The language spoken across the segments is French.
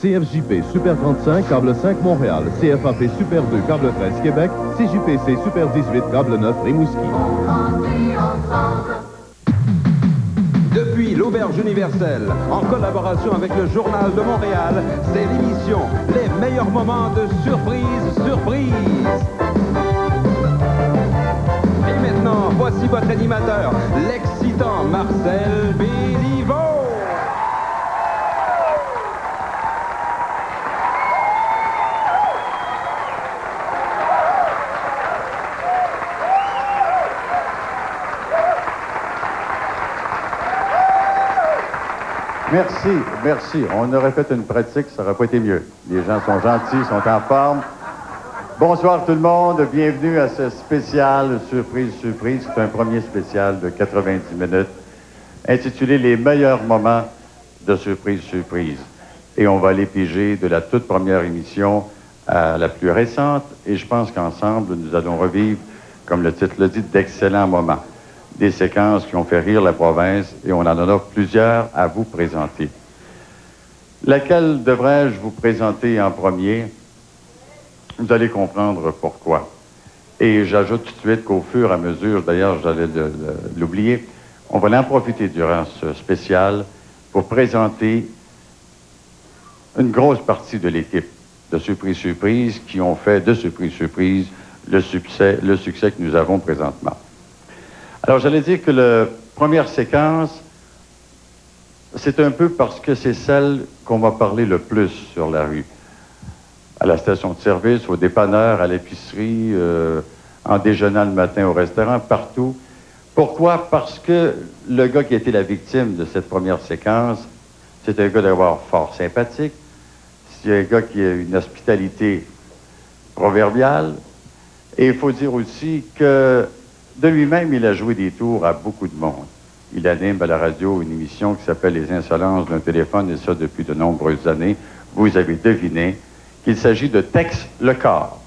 CFJP Super 35, câble 5 Montréal. CFAP Super 2, câble 13 Québec. CJPC Super 18, câble 9 Rimouski. Depuis l'Auberge Universelle, en collaboration avec le Journal de Montréal, c'est l'émission Les meilleurs moments de surprise, surprise. Et maintenant, voici votre animateur, l'excitant Marcel Béliveau. Merci. On aurait fait une pratique, ça n'aurait pas été mieux. Les gens sont gentils, sont en forme. Bonsoir tout le monde, bienvenue à ce spécial Surprise. C'est un premier spécial de 90 minutes intitulé Les meilleurs moments de Surprise. Et on va aller piger de la toute première émission à la plus récente. Et je pense qu'ensemble, nous allons revivre, comme le titre le dit, d'excellents moments. Des séquences qui ont fait rire la province et on en a plusieurs à vous présenter. Laquelle devrais-je vous présenter en premier? Vous allez comprendre pourquoi. Et j'ajoute tout de suite qu'au fur et à mesure, d'ailleurs, j'allais l'oublier, on va en profiter durant ce spécial pour présenter une grosse partie de l'équipe de Surprise qui ont fait de Surprise le succès que nous avons présentement. Alors, j'allais dire que la première séquence, c'est un peu parce que c'est celle qu'on va parler le plus sur la rue. À la station de service, au dépanneur, à l'épicerie, en déjeunant le matin au restaurant, partout. Pourquoi? Parce que le gars qui a été la victime de cette première séquence, c'est un gars d'avoir fort sympathique. C'est un gars qui a une hospitalité proverbiale. Et il faut dire aussi que de lui-même, il a joué des tours à beaucoup de monde. Il anime à la radio une émission qui s'appelle Les Insolences d'un téléphone, et ça depuis de nombreuses années. Vous avez deviné qu'il s'agit de Tex Lecor.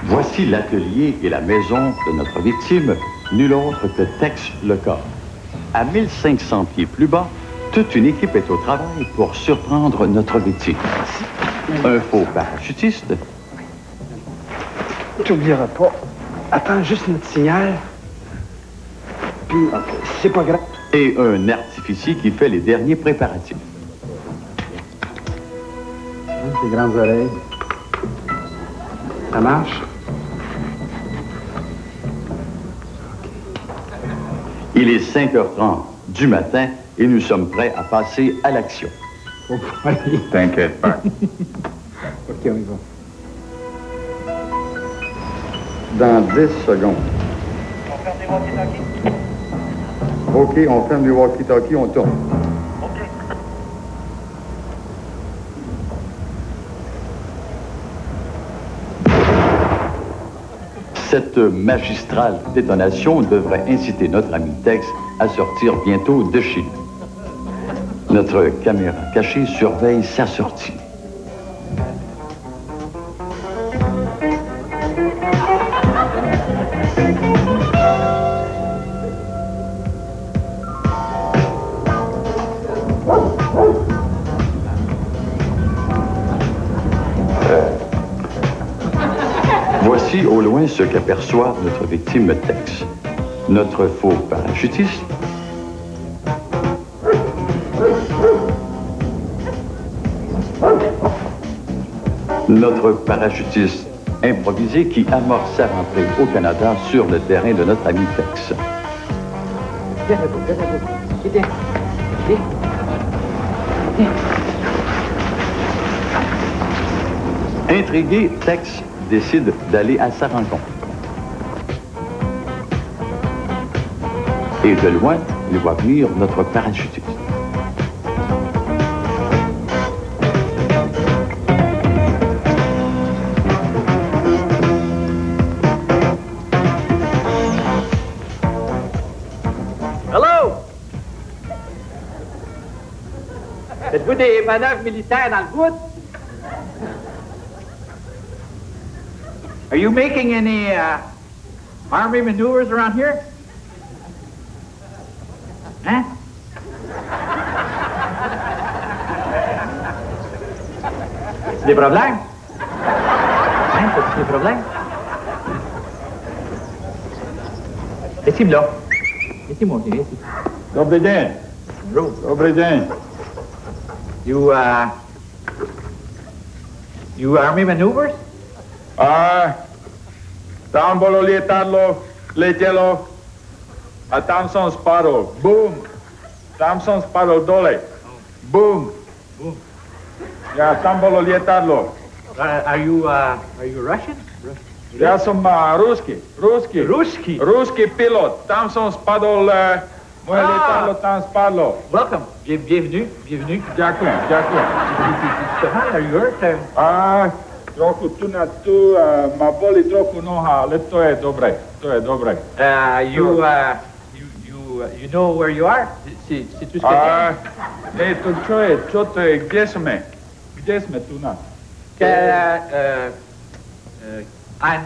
Voici l'atelier et la maison de notre victime, nul autre que Tex Lecor. À 1500 pieds plus bas, toute une équipe est au travail pour surprendre notre victime. Un faux parachutiste. Tu n'oublieras pas. Attends juste notre signal. Puis, c'est pas grave. Et un artificier qui fait les derniers préparatifs. Tes grandes oreilles. Ça marche? Il est 5h30 du matin et nous sommes prêts à passer à l'action. Oh, oui. T'inquiète pas. OK, on y va. Dans 10 secondes. On ferme les walkie-talkies? OK, on ferme les walkie-talkies, on tourne. OK. Cette magistrale détonation devrait inciter notre ami Tex à sortir bientôt de chez nous. Notre caméra cachée surveille sa sortie. Voici au loin ce qu'aperçoit notre victime Tex. Notre faux parachutiste, notre parachutiste improvisé qui amorce sa rentrée au Canada sur le terrain de notre ami Tex. Intrigué, Tex décide d'aller à sa rencontre. Et de loin, il voit venir notre parachutiste. Hello! Faites-vous des manœuvres militaires dans le bout? Are you making any army maneuvers around here? Hein? C'est des problèmes? Hein? T'as des problèmes? Ici, là. Ici, mon Dieu, ici. Добрый день. Bonjour. Добрый день. You army maneuvers? Там было летело, а там сон спадал. Бум. Там сон спадал доле. Бум. Boom. Я там было летало. Are you Russian? Я сам русский. Русский? Русский пилот. Там сон спадал, мое летало там спадло. Welcome. Bienvenue. Дякую. How are you hurt? Trochu tu ma boli trochu noha, ale to je dobre. You know where you are? C'est tout ce que Ne, to čo to je, gdje sme? Gdje sme tu na? in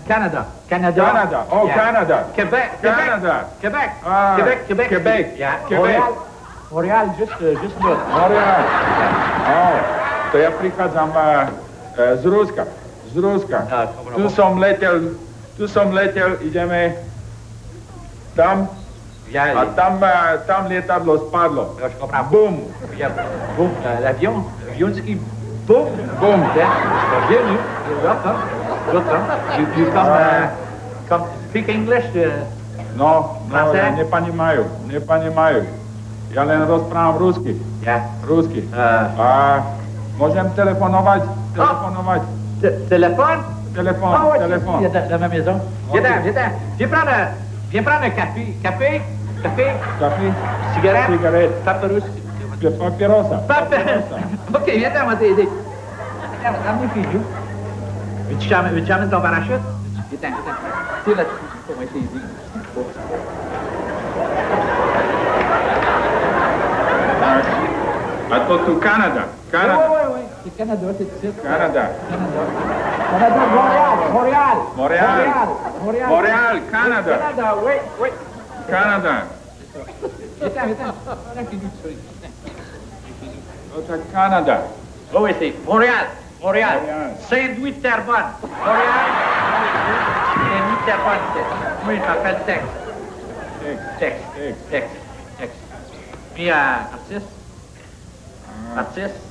Canada. Canada. Oh, Yeah. Canada. Quebec. Quebec. Quebec. Yeah. Quebec. Montréal, juste là. Montreal. Oh, to ja prichádzam z Ruska. Tu som letel, ideme tam Yeah, a tam lietadlo spadlo. je comprends. Boum. Boum. L'avion ski. Boum. Boum. Bienvenue. Welcome. You come speak English? No, Français? ja neponímajú. Ja len rozprávam rusky. Yeah. A môžem telefonovať? Téléphone? Telefon. Il y a dans ma maison. Viens prendre un café. Café? Café? Cigarette? Paperousse? Papierosa. OK, viens on va t'aider. Amenez chez vous. Veux-tu amener ton parachute? Viens. Tire là-dessus. On va t'aider. A to tu Kanada. Oui. C'est Canada, c'est ici. Kanada. Montréal, Canada. Oui. Canada. Viens. To tak Kanada. Oui, c'est Montréal. Montréal. Saint-Louis de Terrebonne. Montréal. Saint-Louis de Terrebonne. Moi, je m'appelle Tex. Puis, artiste.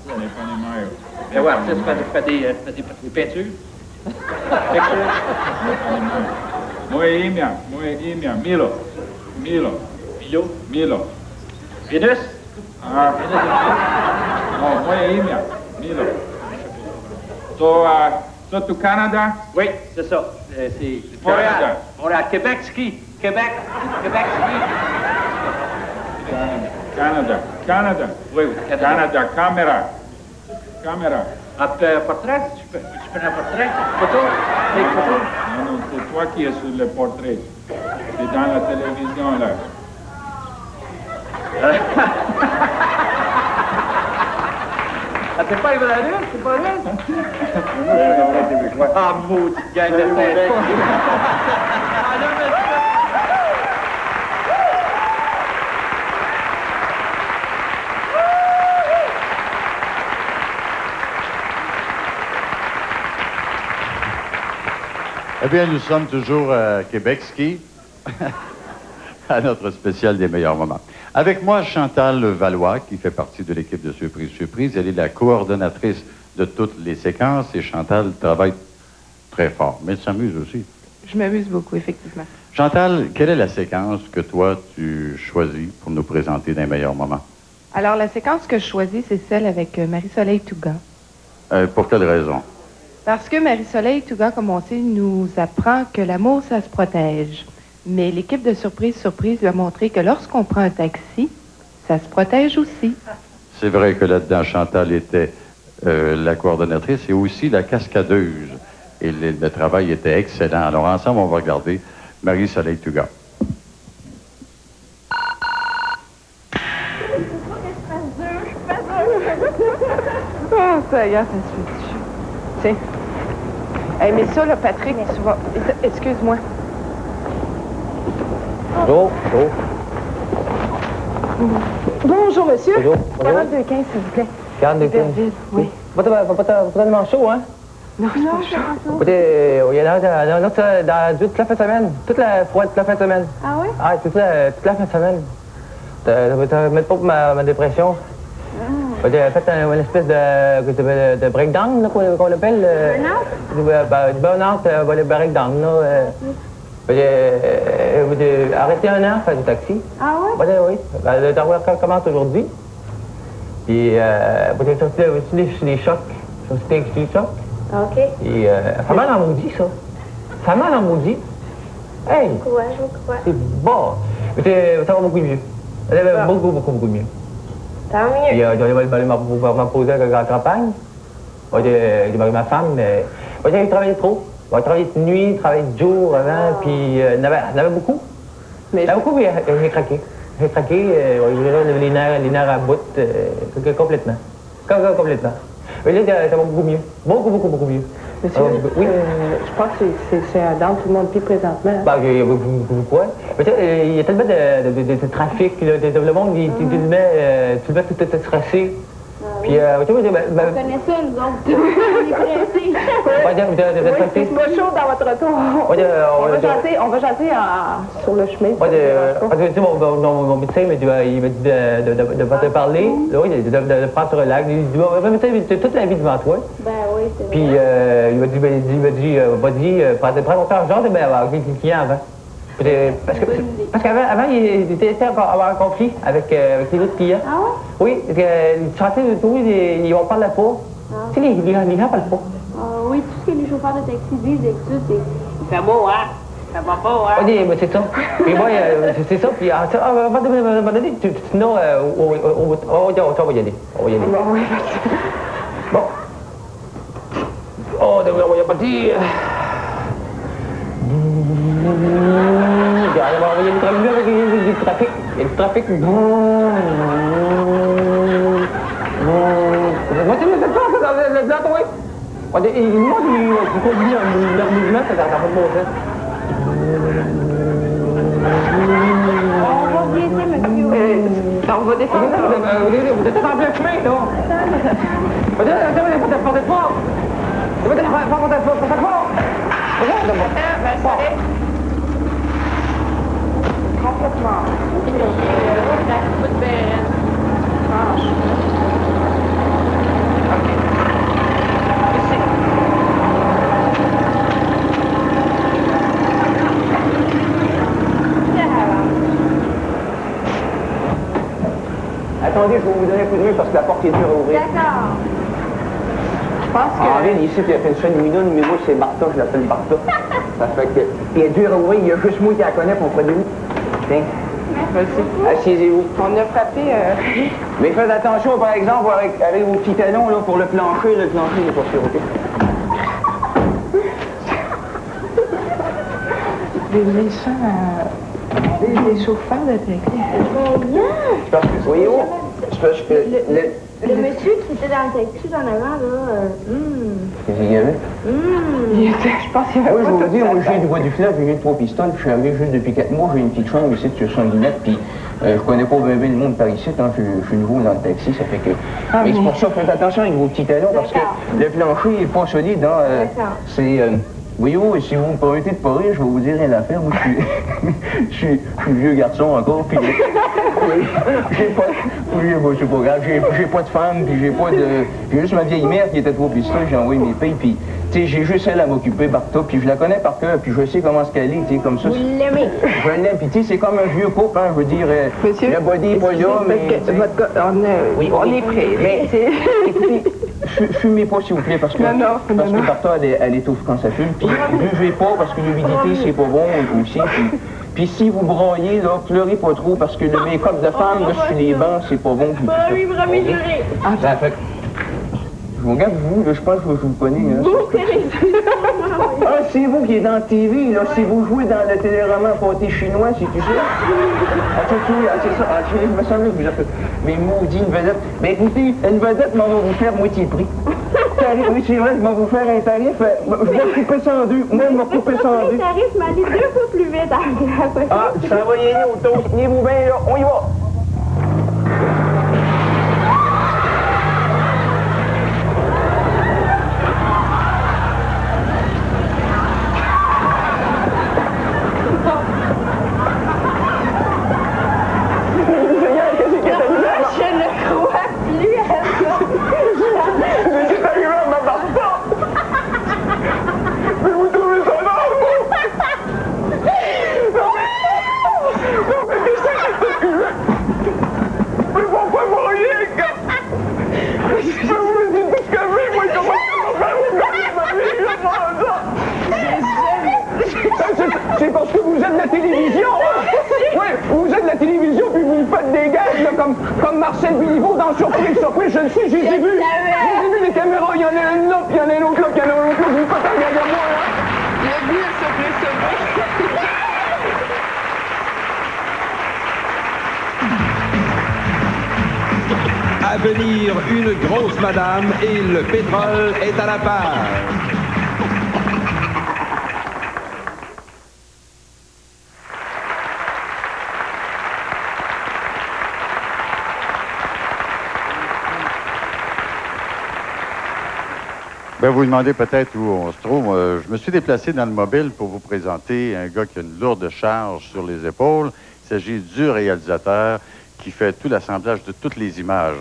Neponímajú. Ben ouais, artiste fait des peintures. Moje imя Milo. Vénus. No, moje imя Milo. To tu Kanada? Oui, c'est ça. C'est Canada. Montréal. Québec ski. Canada. Oui. Canada, caméra. Portrait? Tu peux un portrait? Photo? Non, c'est toi qui es sur le portrait. C'est dans la télévision, là. C'est pas vrai? Ah, maudit gang de tête. Eh bien, nous sommes toujours à Québec Ski, à notre spécial des meilleurs moments. Avec moi, Chantal Valois, qui fait partie de l'équipe de Surprise. Elle est la coordonnatrice de toutes les séquences et Chantal travaille très fort, mais elle s'amuse aussi. Je m'amuse beaucoup, effectivement. Chantal, quelle est la séquence que toi, tu choisis pour nous présenter des meilleurs moments? Alors, la séquence que je choisis, c'est celle avec Marie-Soleil Tougan. Pour quelle raison? Parce que Marie-Soleil Tougan, comme on sait, nous apprend que l'amour, ça se protège. Mais l'équipe de Surprise lui a montré que lorsqu'on prend un taxi, ça se protège aussi. C'est vrai que là-dedans, Chantal était la coordonnatrice et aussi la cascadeuse. Et le travail était excellent. Alors, ensemble, on va regarder Marie-Soleil Tougan. Ah, ça y est, ça se fait dessus. Tiens. Hey, mais ça, là, Patrick, tu vas... Excuse-moi. Go. Bonjour, monsieur. Bonjour. 42,15, s'il vous plaît. 42 Iberville, oui. Pas tellement chaud, hein? Non, c'est pas chaud. Écoutez, il y en a dans toute la fin de semaine. Toute la fin de semaine. Ah oui? Ah, toute la fin de semaine. Ça va mettre pas pour ma dépression. J'ai fait une espèce de breakdown, là, qu'on appelle. Burn-out? Du burn-out, le breakdown, là. J'ai arrêté un an, faire du taxi. Ah oui? Oui. Le travail commence aujourd'hui. Puis, j'ai sorti les chocs. J'ai sorti les chocs. OK. Et ça fait mal en maudit, ça. Ça fait mal en maudit. Hey! Je crois. C'est bon. Mais ça va beaucoup mieux. Ça va beaucoup mieux. Tant mieux. Puis, j'allais m'imposer à la campagne. J'ai marié ma femme, mais j'ai travaillé trop. J'ai travaillé de nuit, travaillé de jour avant, puis il y en avait beaucoup. Il y en avait beaucoup, mais j'ai craqué. J'ai craqué, les nerfs à bout, complètement. Complètement. Mais là, ça va beaucoup mieux. Beaucoup mieux. Monsieur, oui. Je crois que c'est dans tout le monde vit présentement. Il y a beaucoup quoi? Il y a tellement de trafic, là, le monde, tu le mets tout stressé. Puis, tu vois, On connaît ça, nous autres. On est pressés. C'est pas chaud dans votre retour. On va chanter sur le chemin. Mon médecin il m'a dit de ne pas te parler, de prendre sur le lac. Il m'a dit, tu as toute la vie devant toi. Ben oui, c'est vrai. Puis, il m'a dit, vas-y, prends mon temps, genre de avec les clients avant. Parce qu'avant, il était en conflit avec les autres clients. Ah ouais? Oui, parce que ils vont parler pas. Tu sais, les gens parlent pas. Oui, tout ce que les chauffeurs de taxi disent d'habitude, c'est « Il fait beau, hein? Ça va pas, hein? » Oui, mais c'est ça. Puis moi, c'est ça. Puis, à un moment donné, sinon, on va y aller. Bon. Oh, on va partir. Il y a du trafic. Il y a du trafic. Moi, c'est le blanc, oui. Moi, il conduit leur mouvement, ça n'a pas de bon sens. On va bien, monsieur. On va descendre. Vous êtes en plein chemin, là. Vous êtes porté fort. Vous êtes porté fort. Complètement. Attendez, je vais vous donner un coup de main parce que la porte est dure à ouvrir. D'accord. Je pense que... En ville, ici, il y a une chaîne Lumina, numéro, c'est Barta, je l'appelle Barta. Ça fait que, il est dur à ouvrir, il y a juste moi qui la connais pour produit. Tiens. Merci. Asseyez-vous. On a frappé... Mais faites attention, par exemple, avec vos petits talons, là, pour le plancher n'est pas sûr, OK? des méchants... des chauffeurs de taxi. Je pense que, voyez-vous, Le monsieur qui était dans le taxi en avant, là... Qu'est-ce qu'il y avait? Je pense qu'il y avait Oui, je pas vais vous toute dire, sa moi, j'ai tête. du bois du fleuve, j'ai 3 pistoles, je suis arrivé juste depuis 4 mois, j'ai une petite chambre ici sur Saint-Guinette, puis je connais pas bien le monde par ici, hein, je suis nouveau dans le taxi, ça fait que... mais c'est pour ça, faites attention avec vos petits talons, parce que le plancher est pas solide, hein, c'est... voyez-vous, si vous me permettez de pas rire, je vais vous dire une affaire, moi, je suis vieux garçon encore, puis j'ai pas... Oui, bon, c'est pas grave, j'ai pas de femme, puis j'ai juste ma vieille mère qui était trop pistolet, j'ai envoyé mes payes, puis... Tu sais, j'ai juste elle à m'occuper, Barta, puis je la connais par cœur, puis je sais comment ce qu'elle est, tu sais, comme ça. Vous l'aimez? Je l'aime, puis tu sais, c'est comme un vieux couple, hein, je veux dire, Monsieur, le body est pas là, mais... Votre gars, on est prêt. Mais, écoutez, fumez pas, s'il vous plaît, parce que... Parce que Barta, elle étouffe quand ça fume, puis buvez pas, parce que l'humidité, c'est pas bon, aussi, puis si vous broyez, là, pleurez pas trop, parce que le make-up de femme, là, sur les bancs, c'est pas bon. Oui, vraiment juré. Ça fait... Je vous regarde, vous, là, je pense que je vous connais, hein. Ah, c'est vous qui êtes dans la TV, là, si vous jouez dans le téléroman Pâté chinois, c'est tout ça? Ah, c'est ça, je me semblais que vous avez... Mais maudit, une vedette. Mais écoutez, une vedette, m'en va vous faire moitié prix. Oui, c'est vrai, je vais vous faire un tarif, je vais couper ça en deux. Moi, je vais couper ça en deux. Le tarif m'a allé 2 fois plus vite. Ah, ça va y aller au toast. Tenez-vous bien, là, on y va. comme Marcel Biliveau dans Surprise, Surprise, je le sais, j'ai vu les caméras, il y en a une là, puis il y en a une autre là, puis il y en a un autre là, vous pas derrière moi, là. Il a vu Surprise, Surprise. À venir, une grosse madame et le pétrole est à la page. Ben, vous vous demandez peut-être où on se trouve. Je me suis déplacé dans le mobile pour vous présenter un gars qui a une lourde charge sur les épaules. Il s'agit du réalisateur qui fait tout l'assemblage de toutes les images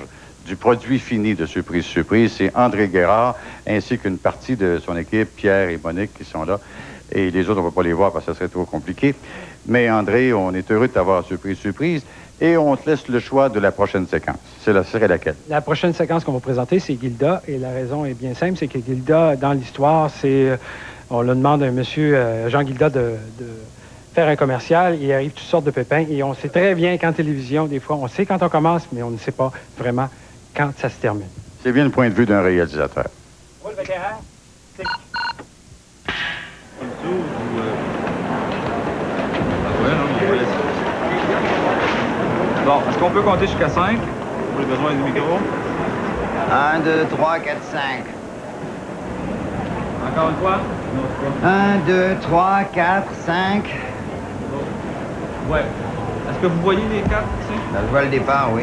du produit fini de Surprise, Surprise. C'est André Guérard, ainsi qu'une partie de son équipe, Pierre et Monique, qui sont là. Et les autres, on ne va pas les voir parce que ça serait trop compliqué. Mais André, on est heureux de t'avoir à Surprise, Surprise. Et on te laisse le choix de la prochaine séquence. Ce serait laquelle? La prochaine séquence qu'on va présenter, c'est Gilda. Et la raison est bien simple, c'est que Gilda, dans l'histoire, c'est... on leur demande à monsieur Jean Gilda de faire un commercial. Il arrive toutes sortes de pépins. Et on sait très bien qu'en télévision, des fois, on sait quand on commence, mais on ne sait pas vraiment quand ça se termine. C'est bien le point de vue d'un réalisateur. Moi, le vétéran, c'est... Bon, est-ce qu'on peut compter jusqu'à 5 pour les besoins du micro? 1, 2, 3, 4, 5. Encore une fois? 1, 2, 3, 4, 5. Ouais. Est-ce que vous voyez les 4 ici? Ben, je vois le départ, oui.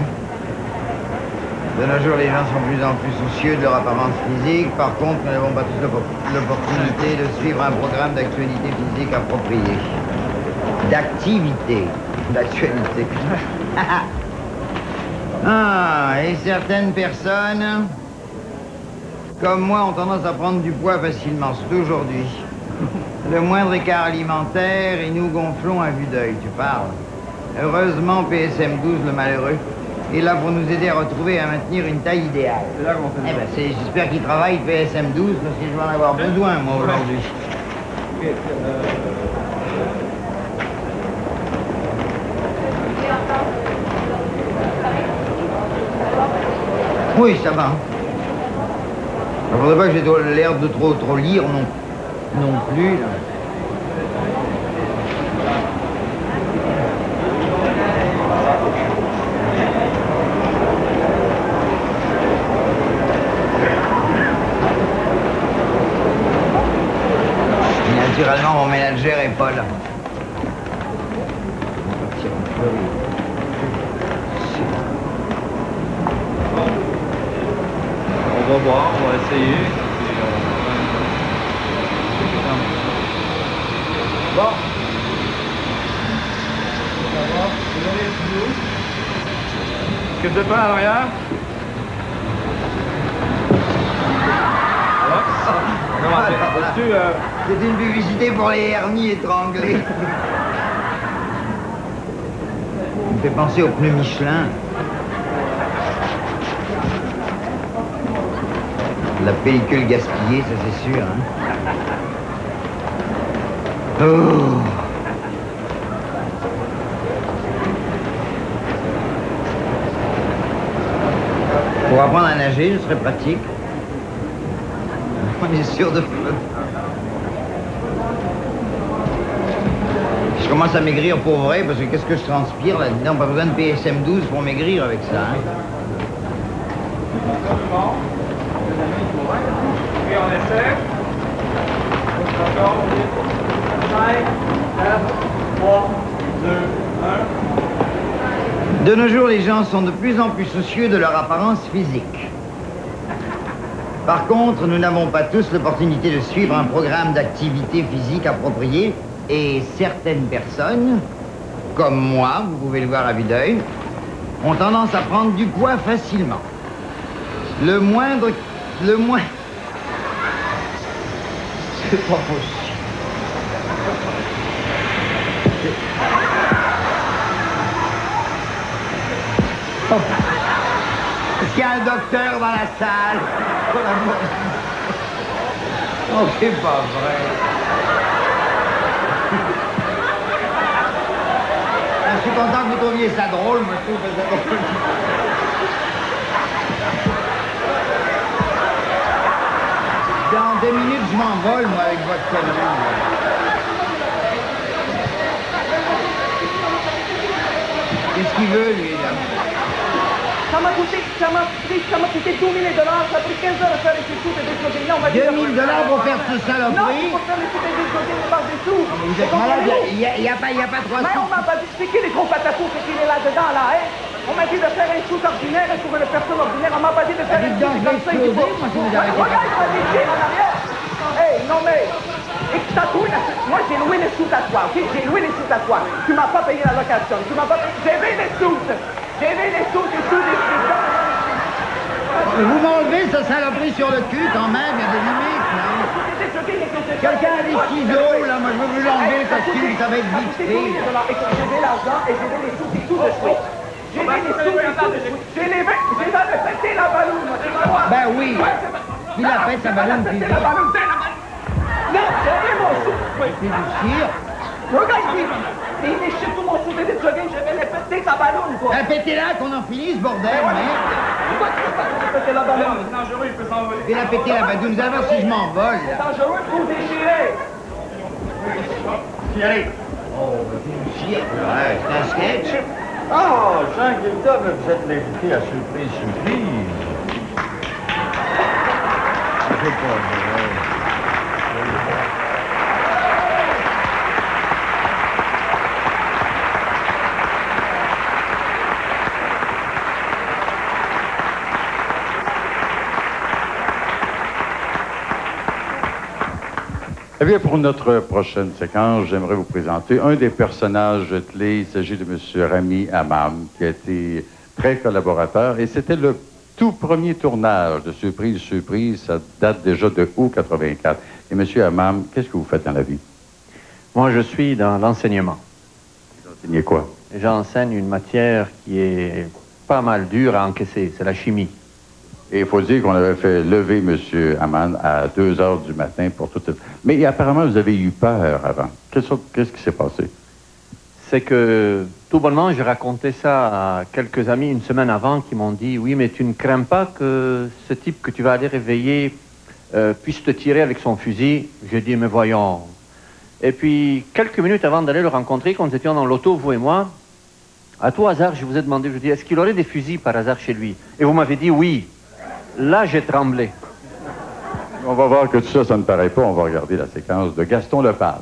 De nos jours, les gens sont de plus en plus soucieux de leur apparence physique. Par contre, nous n'avons pas tous l'opportunité de suivre un programme d'actualité physique approprié. D'activité. D'actualité. Et certaines personnes, comme moi, ont tendance à prendre du poids facilement. C'est aujourd'hui. Le moindre écart alimentaire et nous gonflons à vue d'œil, tu parles. Heureusement, PSM 12, le malheureux, est là pour nous aider à retrouver et à maintenir une taille idéale. C'est là qu'on fait ça. J'espère qu'il travaille PSM 12 parce que je vais en avoir besoin, moi, aujourd'hui. Okay. Oui, ça va. Il ne faudrait pas que j'ai l'air de trop lire non plus. Là. Naturellement, mon ménagère est pas là. On va voir, on va essayer. Bon. Ça va? Vous allez être où? Est-ce que vous êtes prêts à l'arrière? C'est une publicité pour les hernies étranglées. Ça me fait penser aux pneus Michelin. La pellicule gaspillée, ça c'est sûr. Hein. Oh. Pour apprendre à nager, ce serait pratique. On est sûr de... Je commence à maigrir pour vrai, parce que qu'est-ce que je transpire là-dedans? Pas besoin de PSM 12 pour maigrir avec ça. Hein. Et on essaie. Encore. 5, 4, 3, 2, 1. De nos jours, les gens sont de plus en plus soucieux de leur apparence physique. Par contre, nous n'avons pas tous l'opportunité de suivre un programme d'activité physique approprié et certaines personnes, comme moi, vous pouvez le voir à vue d'œil, ont tendance à prendre du poids facilement. Le moindre... C'est pas possible. Oh. Est-ce qu'il y a un docteur dans la salle? Oh, c'est pas vrai. je suis content que vous trouviez ça drôle, moi je trouve ça drôle. Dans 2 minutes, je m'envole, moi, avec votre connerie. Qu'est-ce qu'il veut, lui, là? Ça m'a coûté 2 000 $, ça a pris 15 heures à faire les sous et des choses. 2 000 $ pour faire ce saloperie? Non, pour faire les sous et des choses, par des sous. Vous êtes malade, il n'y a pas 3 sous. Mais on m'a pas expliqué les gros patacous qu'il est là-dedans, là, hein? On m'a dit de faire un shoot ordinaire et pour une personne ordinaire, on m'a pas dit de faire un shoot comme ça. Regarde, il m'a dit ici, en arrière. Hey, non mais, moi j'ai loué les sous à toi, ok? J'ai loué les sous à toi. Tu m'as pas payé la location, tu m'as pas payé... J'ai vu les sous. J'ai vu les sous, des sous. Vous m'enlevez ce saloperie sur le cul quand même, il y a des limites, non? Quelqu'un a des ciseaux, là, moi je veux vous l'enlever le costume, ça va être vite fait. J'ai vu l'argent et j'ai vu les sous de suite. J'ai vu les sous de suite. J'ai pété la balloune, tu vas voir. Ben oui. Il a fait sa balloune physique. Non, j'ai vu mon sou. C'est du cire. Regarde, il est chez tout mon sou de jogging, je vais les péter sa balloune, quoi. Ben pétez-la qu'on en finisse, bordel, merde. Pourquoi tu veux pas péter la balloune? C'est dangereux, il peut s'envoler. Il a pété la balloune, vous allez voir si je m'envole, C'est là. dangereux, il faut déchirer. Qui arrive? Oh, c'est du cire. Ouais, c'est un sketch. Oh, Jean Gilda, mais vous êtes l'invité à surprise. Je sais pas, Eh bien, pour notre prochaine séquence, j'aimerais vous présenter un des personnages clés. Il s'agit de M. Rami Hammam, qui a été très collaborateur. Et c'était le tout premier tournage de Surprise, Surprise. Ça date déjà de août 84. Et M. Hammam, qu'est-ce que vous faites dans la vie? Moi, je suis dans l'enseignement. Vous enseignez quoi? J'enseigne une matière qui est pas mal dure à encaisser. C'est la chimie. Et il faut dire qu'on avait fait lever M. Hammam à 2 heures du matin pour tout ça. Mais apparemment, vous avez eu peur avant. Qu'est-ce qui s'est passé? C'est que, tout bonnement, j'ai raconté ça à quelques amis une semaine avant qui m'ont dit « Oui, mais tu ne crains pas que ce type que tu vas aller réveiller puisse te tirer avec son fusil ?» J'ai dit « Mais voyons. » Et puis, quelques minutes avant d'aller le rencontrer, quand nous étions dans l'auto, vous et moi, à tout hasard, je vous ai demandé, je dis « Est-ce qu'il aurait des fusils par hasard chez lui ?» Et vous m'avez dit « Oui. » Là, j'ai tremblé. On va voir que tout ça, ça ne paraît pas. On va regarder la séquence de Gaston Lepage.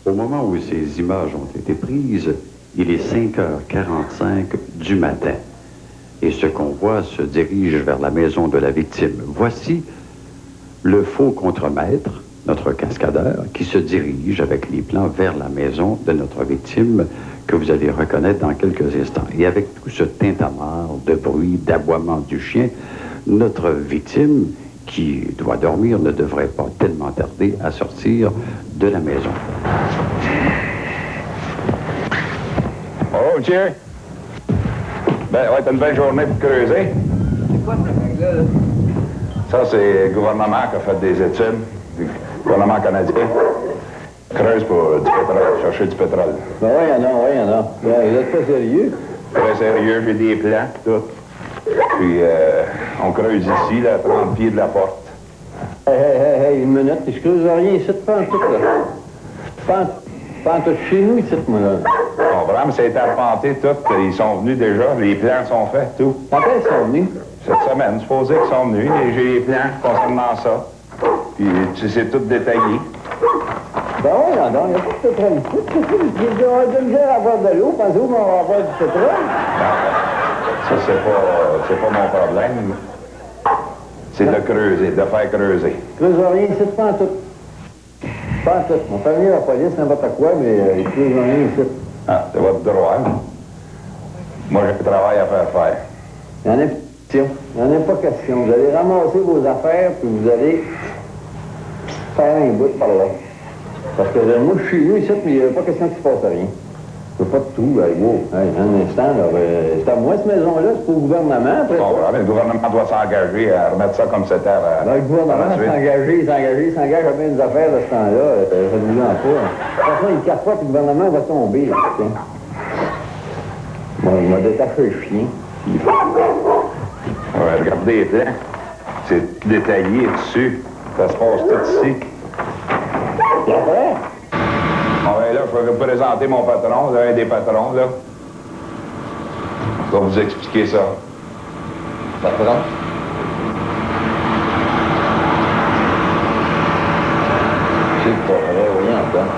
Au moment où ces images ont été prises, il est 5h45 du matin. Et ce convoi se dirige vers la maison de la victime. Voici le faux contremaître, notre cascadeur, qui se dirige avec les plans vers la maison de notre victime, que vous allez reconnaître dans quelques instants. Et avec tout ce tintamarre de bruit, d'aboiement du chien, notre victime, qui doit dormir, ne devrait pas tellement tarder à sortir de la maison. Oh, Jerry. Ben, ouais, t'as une belle journée pour creuser. C'est quoi ce mec-là? Ça, c'est le gouvernement qui a fait des études, le gouvernement canadien. Creuse pour du pétrole, chercher du pétrole. Ben oui, il y en a. Ben, vous êtes pas sérieux? Très sérieux, j'ai des plans, tout. Puis, on creuse ici, là, à 30 pieds de la porte. Hey, une minute, je creuse rien ici, pas en tout, là. Pas en tout chez nous, ici, moi, là. On comprend, mais ça a été arpenté, tout. Ils sont venus déjà, les plans sont faits, tout. Quand est-ce qu'ils sont venus? Cette semaine, supposé qu'ils sont venus. Et j'ai les plans concernant ça. Puis, c'est tout détaillé. Ben oui, non, il n'y a pas de pétrole ici. Il y a de misère à avoir de l'eau. Pensez-vous qu'on va avoir du pétrole? Ça, c'est pas mon problème. C'est de creuser, de faire creuser. Creuse rien ici, pas en tout. Pas en tout. On fait venir la police, n'importe quoi, mais il creuse rien ici. Ah, c'est votre droit. Moi, j'ai un travail à faire. Il n'y en a pas question. Il n'y en a pas question. Vous allez ramasser vos affaires, puis vous allez faire un bout par là. Parce que moi, je suis venu ici, mais il n'y a pas question qu'il ne se passe rien. Je peux pas de tout, wow. Hey, un instant, là, c'est à moi, cette maison-là, c'est pour le gouvernement. Après bon, mais le gouvernement doit s'engager à remettre ça comme c'était. Le gouvernement s'engage à bien des affaires de ce temps-là. Ça ne nous en pas. De toute façon, il ne casse pas que le gouvernement va tomber. Là, bon, il m'a détaché le chien. Ouais, regardez les plans. C'est détaillé dessus. Ça se passe tout ici. Et après? Bon, ben là, je vais vous présenter mon patron, un des patrons, là. Je vais vous expliquer ça. Patron? C'est pas vrai, voyons donc.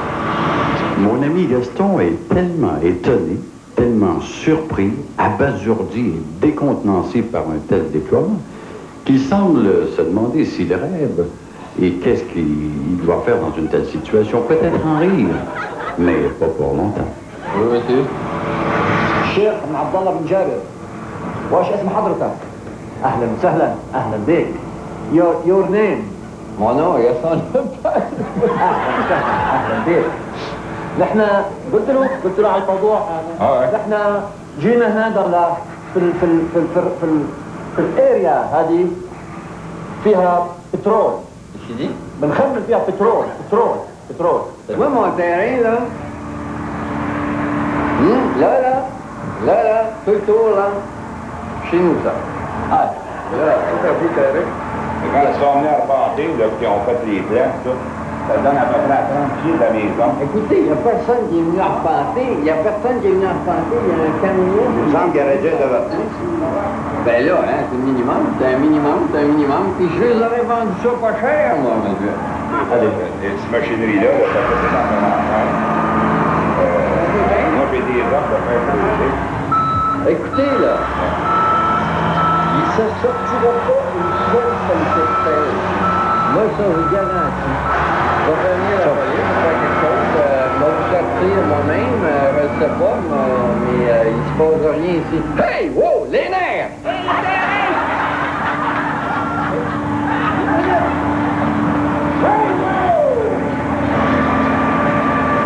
Mon ami Gaston est tellement étonné, tellement surpris, abasourdi et décontenancé par un tel déploiement qu'il semble se demander s'il rêve et qu'est-ce qu'il doit faire dans une telle situation. Peut-être en rire, mais pas pour longtemps. Oui, monsieur. الشيخ ابن عبد الله بن جابر. واش اسم حضرتك؟ اهلا وسهلا، اهلا بك. Your name. Mon nom, يا صاحبي. اهلا وسهلا، اهلا بك. نحن قلت له على الموضوع هذا. نحن جينا هذا في الاريا هذه فيها بترول. ايش دي؟ بنخمن فيها بترول. وين مونتيرين لا؟ لا بترول chez nous ça. Ah, là, tout à fait carré. Quand ils sont venus à repartir, là, qui ont fait les plans, ça donne à peu près à 30 pieds de la maison. Écoutez, il n'y a personne qui est venu arpenter. Il y a un camion. Les gens garageaient devant. Ben là, hein, c'est un minimum. Puis je les aurais vendu ça pas cher, moi, monsieur. Allez, cette machinerie-là, ça fait énormément cher. Moi, j'ai des offres de faire brûler. Écoutez, là, il ne se sortira pas une seule sollicité. Moi, ça, je vous garantis. Je vais venir à la police, faire quelque chose. Je vais vous sortir moi-même, je ne sais pas, mais il ne se passe rien ici. Hey, wow, les nerfs!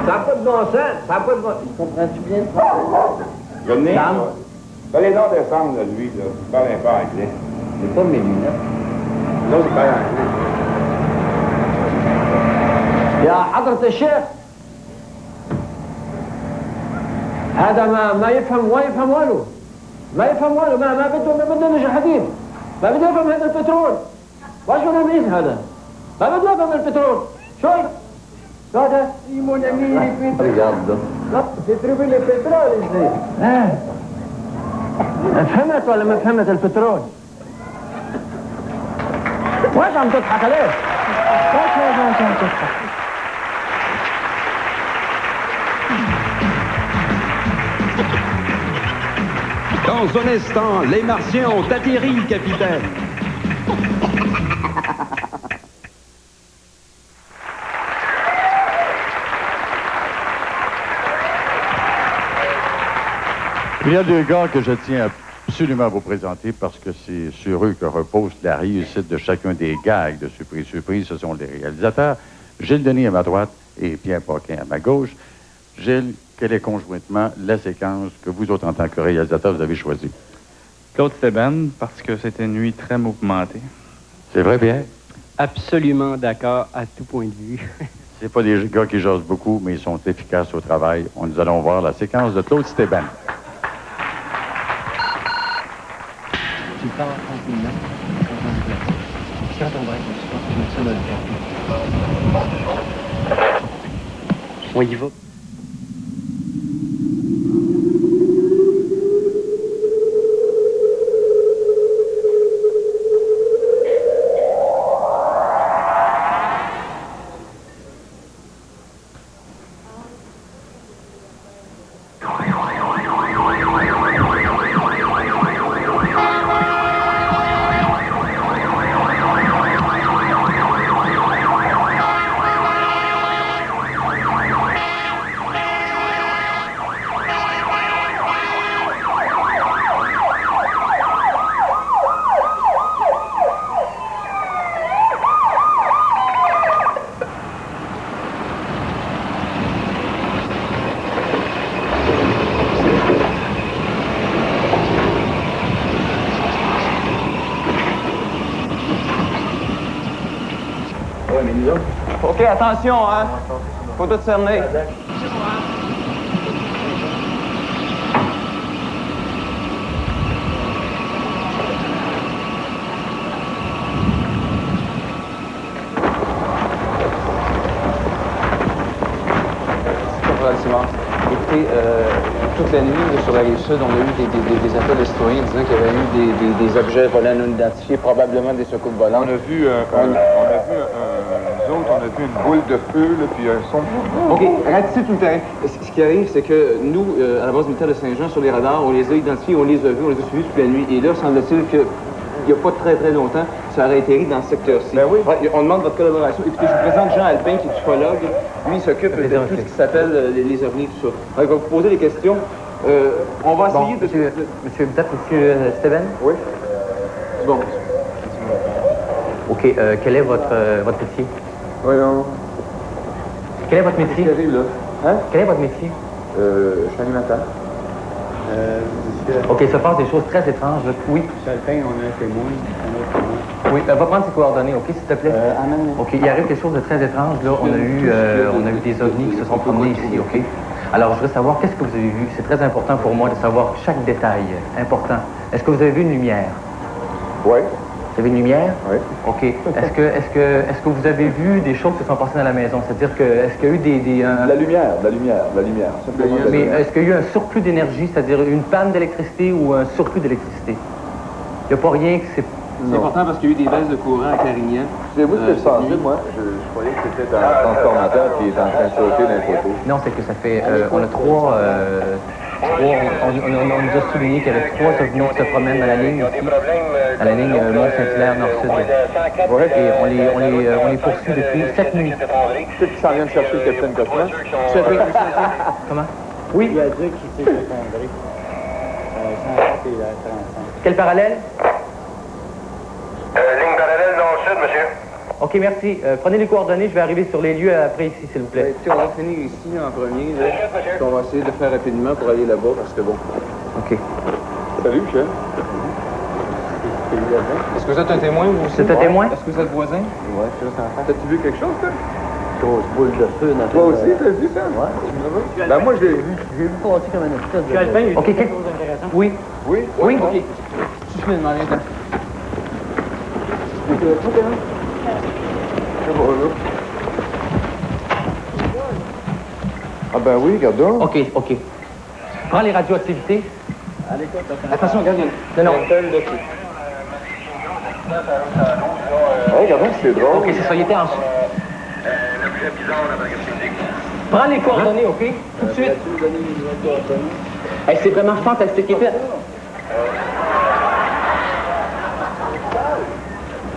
Ça n'a pas de bon sens, Comprends-tu bien? Venez. Allez donc descendre, là, lui, là. Il parle un peu anglais. C'est pas mes lunettes. Non, c'est pas anglais. يا حضرة الشيخ هذا ما يفهم والو ما بده نجح حديد ما بده يفهم هذا البترول واش هو الامريكي هذا ما بده يفهم البترول شو هذا mon ami regarde لا c'est trouvé le pétrole ici فهمت ولا ما فهمت البترول واش عم تضحك عليه واش عم تضحك Dans un instant, les Martiens ont atterri, capitaine. Il y a deux gars que je tiens absolument à vous présenter parce que c'est sur eux que repose la réussite de chacun des gags de Surprise Surprise. Ce sont les réalisateurs. Gilles Denis à ma droite et Pierre Paquin à ma gauche. Gilles, quelle est conjointement la séquence que vous autres, en tant que réalisateur, vous avez choisie? Claude Steben, parce que c'était une nuit très mouvementée. C'est vrai, Pierre? Absolument d'accord à tout point de vue. C'est pas des gars qui jasent beaucoup, mais ils sont efficaces au travail. Nous allons voir la séquence de Claude Steben. Tu pars tranquillement, quand on va être le soir, je mets ça dans le café. On y va. OK, attention, hein. Faut tout cerner. Écoutez, toute la nuit, sur la Rive-Sud, on a eu des appels de citoyens disant qu'il y avait eu des objets volants non identifiés, probablement des secours volants. On a vu une boule de feu, là, puis un son. OK, ratissez tout le terrain. Ce qui arrive, c'est que nous, à la base militaire de Saint-Jean, sur les radars, on les a identifiés, on les a vus, on les a suivis toute la nuit. Et là, semble-t-il que il n'y a pas très longtemps, ça aurait atterri dans ce secteur-ci. Ben oui. On demande votre collaboration. Écoutez, je vous présente Jean Alpin, qui est ufologue. Lui, il s'occupe de tout ce qui s'appelle les ovnis, tout ça. Alors, il va vous poser des questions. On va essayer de... Monsieur, peut-être monsieur Steven? Oui. Bon. OK, quel est votre métier? Voyons. Quel est votre métier? Qu'est-ce qui arrive, là? Hein? Quel est votre métier? Je suis animateur. OK, il se passe des choses très étranges. Là. Oui. Monsieur Alpin, on a un témoin. Oui, va prendre ses coordonnées, OK, s'il te plaît? OK, il arrive quelque chose de très étrange. Là, on a eu des ovnis qui se sont promenés ici, OK? Alors, je voudrais savoir, qu'est-ce que vous avez vu? C'est très important pour moi de savoir chaque détail. Important. Est-ce que vous avez vu une lumière? Oui. Vous avez une lumière? Oui. OK. Est-ce que vous avez vu des choses qui sont passées dans la maison? C'est-à-dire que, est-ce qu'il y a eu La lumière. Simplement mais est-ce qu'il y a eu un surplus d'énergie, c'est-à-dire une panne d'électricité ou un surplus d'électricité? Il n'y a pas rien que c'est... C'est important parce qu'il y a eu des baisses de courant à Carignan. C'est vous ce que je pensais, moi. Je croyais que c'était dans le transformateur qui est en train de sauter d'un côté. Non, c'est que ça fait... on a trois... on nous a souligné qu'il y avait 3 ovnis qui se promènent dans la ligne ici, à la ligne Mont-Saint-Hilaire Nord-Sud. Et on les poursuit depuis 7 nuits. Ceux qui s'en viennent chercher le capitaine Cochran? Comment? Oui. Il a dit qu'il s'est effondré. 107 et la 35. Quel parallèle? Ligne parallèle nord-sud, monsieur. OK, merci. Prenez les coordonnées, je vais arriver sur les lieux après ici, s'il vous plaît. Écoutez, on va finir ici en premier, là. On va essayer de le faire rapidement pour aller là-bas, parce que bon... OK. Salut, chef. Est-ce que vous êtes un témoin, vous aussi? C'est un témoin? Est-ce que vous êtes voisin? Oui, je suis en T'as-tu vu quelque chose, toi? Grosse boule de feu dans Toi aussi, t'as vu ça? Ouais. Ben moi, je l'ai vu. J'ai vu passer comme un espèce de... Alpin, il y a OK, quelque chose d'intéressant. Oui. Oui? Oui? OK. Je suis demander un temps. Ah ben oui, regarde donc. OK. Prends les radioactivités. Attention, regarde. Non. Ouais, regarde donc, c'est drôle. OK, c'est ça, il était en... Prends les coordonnées, OK? Tout de suite. Hey, c'est vraiment fantastique.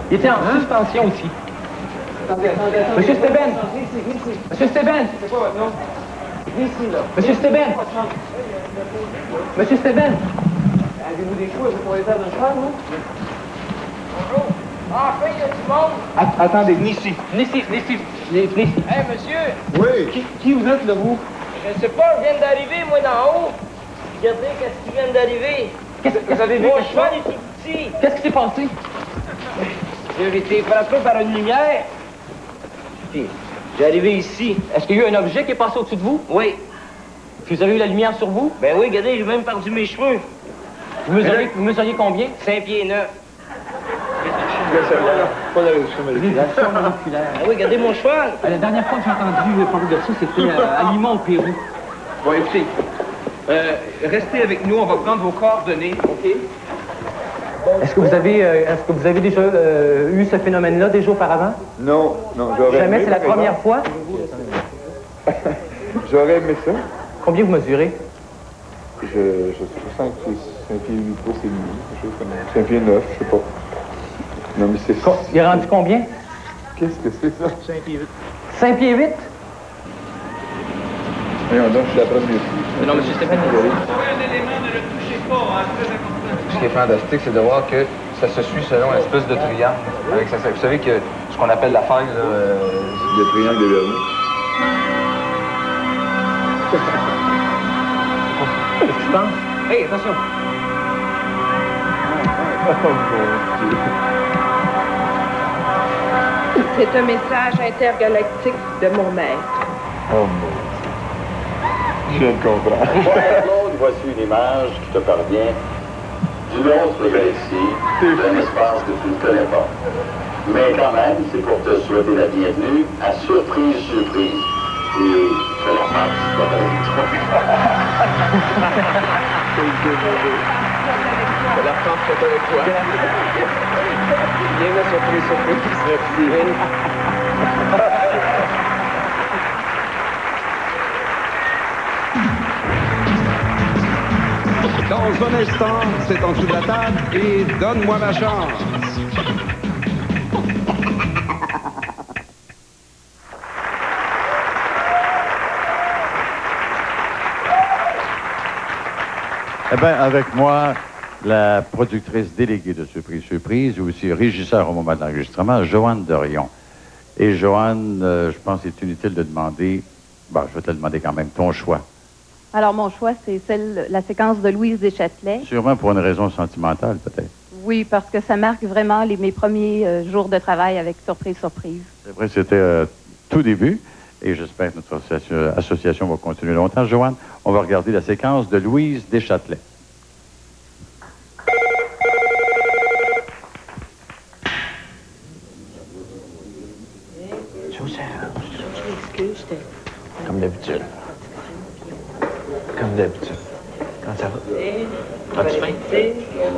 Il était en suspension aussi. Monsieur Steven! Monsieur Steven! C'est quoi votre nom? Ici, là. Monsieur Steven! Monsieur Steven! Avez-vous des choix pour les faire de cheval, non? Bonjour. Enfin, il y a du monde. Attendez, Nissi. Nissi. Hey, monsieur. Oui. Qui vous êtes, là, vous? Je sais pas, je viens d'arriver, moi, d'en haut. Regardez, qu'est-ce qui vient d'arriver. Qu'est-ce que vous avez vu? Mon cheval est tout petit. Qu'est-ce qui s'est passé? J'ai été frappé par une lumière. Puis, j'ai arrivé ici. Est-ce qu'il y a eu un objet qui est passé au-dessus de vous? Oui. Puis vous avez eu la lumière sur vous? Ben oui, regardez, j'ai même perdu mes cheveux. Vous mesuriez combien? 5 pieds 9. Pas de résolution moléculaire. Ah oui, regardez mon cheval. La dernière fois que j'ai entendu parler de ça, c'était à Lima, au Pérou. Bon, écoutez, restez avec nous, on va prendre vos coordonnées, OK? Est-ce que vous avez déjà eu ce phénomène-là déjà auparavant? Non, j'aurais Jamais, aimé, c'est la par première exemple. fois? J'aurais aimé ça. Combien vous mesurez? Je suis 5 pieds 8 pouces et demi, quelque chose comme ça. 5 pieds 9, je sais pas. Non, mais c'est... Il est rendu combien? Qu'est-ce que c'est ça? 5 pieds 8. 5 pieds 8? Voyons donc, je suis la première fois. Non, monsieur Stéphane, ce qui est fantastique, c'est de voir que ça se suit selon une espèce de triangle. Avec ça, vous savez que ce qu'on appelle la faille, le triangle de Bermude. Qu'est-ce que tu penses? Hey, attention! Oh mon Dieu! C'est un message intergalactique de mon maître. Oh mon. Je viens de comprendre. Claude, voici une image qui te parvient d'une autre galaxie, d'un espace que tu ne connais pas. Mais quand même, c'est pour te souhaiter la bienvenue à Surprise, Surprise. Et je la passe, c'est pas avec toi. Je la prends photo avec toi. Viens la Surprise, Surprise. Merci. Dans un instant, c'est en dessous de la table et donne-moi ma chance. Eh bien, avec moi, la productrice déléguée de Surprise, Surprise, ou aussi régisseur au moment de l'enregistrement, Joanne Dorion. Et Joanne, je pense que c'est inutile de demander, je vais te demander quand même ton choix. Alors, mon choix, c'est la séquence de Louise Deschâtelet. Sûrement pour une raison sentimentale, peut-être. Oui, parce que ça marque vraiment mes premiers jours de travail avec Surprise, Surprise. C'est vrai, c'était tout début. Et j'espère que notre association va continuer longtemps. Joanne, on va regarder la séquence de Louise Deschâtelet. Comme d'habitude. Comme d'habitude. Comment ça va? As-tu faim?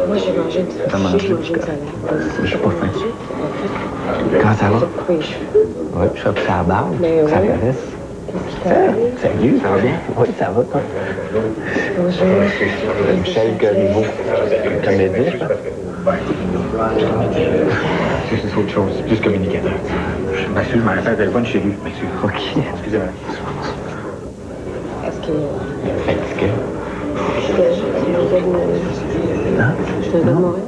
Moi, j'ai mangé une petite J'ai mangé une salade. J'ai pas faim. Comment ça va? Oui, je fais ça à la barbe. Ça caresse. Salut, ça va bien? Oui, ça va, toi? Bonjour. Michel Goriveau, comédien, je pense. C'est autre chose, c'est plus communicateur. Je m'assure, je m'en ai fait un téléphone chez lui. Je m'assure. OK. Excusez-moi. Est-ce que... Fatigué. Je te donne Montréal?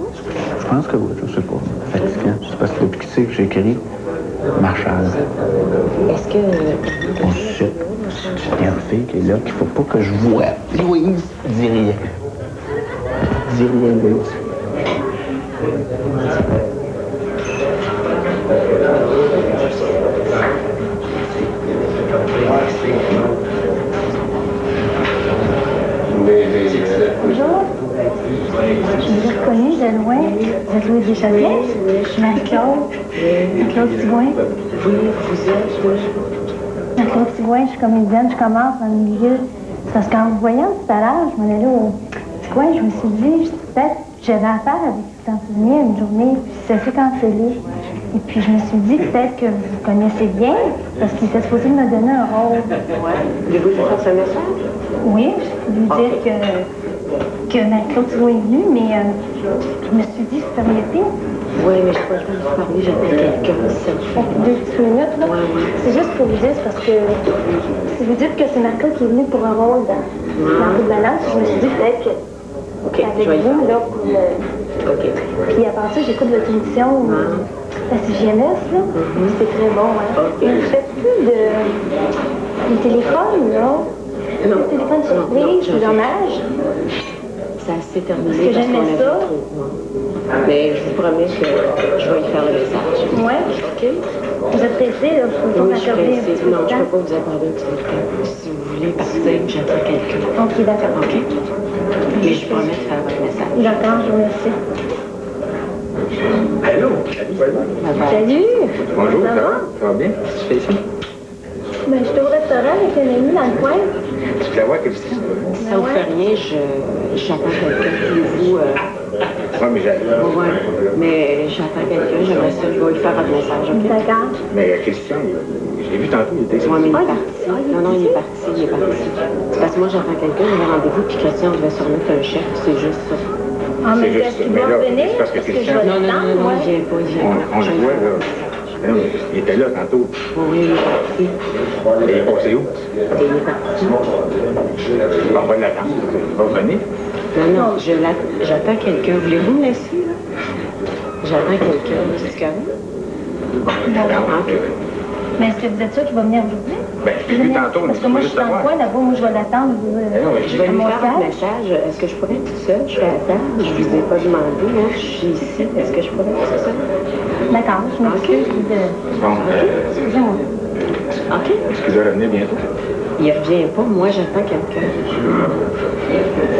Je pense que oui, je sais pas. Fatiguant. Je sais pas si depuis que c'est que j'ai écrit Marshall. Est-ce que... On sait. Il y a une fille qui est là qu'il faut pas que je vois. Louise, dis rien. Dis rien, Louise. Bonjour. Je vous ai reconnu de loin. Vous êtes Louise Deschâtelet? Je suis Marie-Claude. Marie-Claude Tigouin. Oui, vous êtes... Marie-Claude Tigouin, je suis comédienne, je commence dans le milieu. C'est parce qu'en vous voyant tout à l'heure, je m'en allais au Tigouin, je me suis dit, peut-être j'avais affaire avec Tantigny une journée, puis ça s'est cancellé. Et puis je me suis dit, peut-être que vous connaissez bien, parce qu'il était supposé me donner un rôle. Ouais. Voulez-vous lui faire ce message? Oui, je peux lui dire que Marie-Claude Tigouin est venue, mais je me suis dit, ça m'aurait été. Oui, mais je crois que je vais vous parler, j'appelle quelqu'un. Deux petites minutes, là. C'est juste pour vous dire, parce que si vous dites que c'est Marie-Claude qui est venue pour un rôle dans Rue de Balance, je me suis dit peut-être que avec vous, là, pour le... Puis à part ça, j'écoute votre émission, la CGMS, là. C'est très bon, hein. Et vous faites plus de téléphone, là? Non. Le téléphone surprise, c'est dommage. Ça s'est terminé. Parce que j'aimais ça. Mais je vous promets que je vais y faire le message. Ouais. OK? Vous êtes pressé, là? Vous pouvez Oui, pas je suis m'accorder un pressée. petit peu de Non, je temps? ne peux pas vous accorder un petit peu de temps. Si vous voulez partir, j'attends quelqu'un. OK, d'accord. OK? Mais je promets de faire votre message. D'accord, je vous remercie. Allô? Salut! Bonjour, Ça va? Ça va bien? Qu'est-ce que tu fais ici? Ben, je suis au restaurant avec un ami dans le coin. Tu peux la voir, Christine? Ça vous fait rien, j'attends quelqu'un. Voulez-vous... Oui, mais j'ai... Ouais, mais j'attends quelqu'un, j'aimerais ça, je vais lui faire votre message, OK? D'accord. Mais Christian, je l'ai vu tantôt, il était ici. Ouais, mais il est parti. Non, il est parti. Parce que moi, j'attends quelqu'un, j'avais rendez-vous, puis Christian, on devait se remettre un chef, c'est juste ça. Ah, mais est-ce qu'il doit revenir? Parce que Christian... Non, il vient pas, il vient pas. On le voit, là. Non, il était là tantôt. Oui, il est parti. Et il est passé où? Et il est parti. On va l'attendre. Il va revenir. Non, j'attends quelqu'un. Voulez-vous me laisser, là? J'attends quelqu'un. C'est correct? D'accord. Mais est-ce que vous êtes sûr qu'il va venir aujourd'hui? Ben, je l'ai vu tantôt, parce que moi, je suis dans le coin, là-bas, moi, je vais l'attendre. Je vais lui faire un message. Est-ce que je pourrais être toute seule? Je suis à table. Je vous ai pas demandé, moi. Je suis ici. Est-ce que je pourrais être toute seule? D'accord, je m'excuse de... Bon, Excusez-moi. OK. Est-ce qu'il va revenir bientôt? Il revient pas, moi j'attends quelqu'un.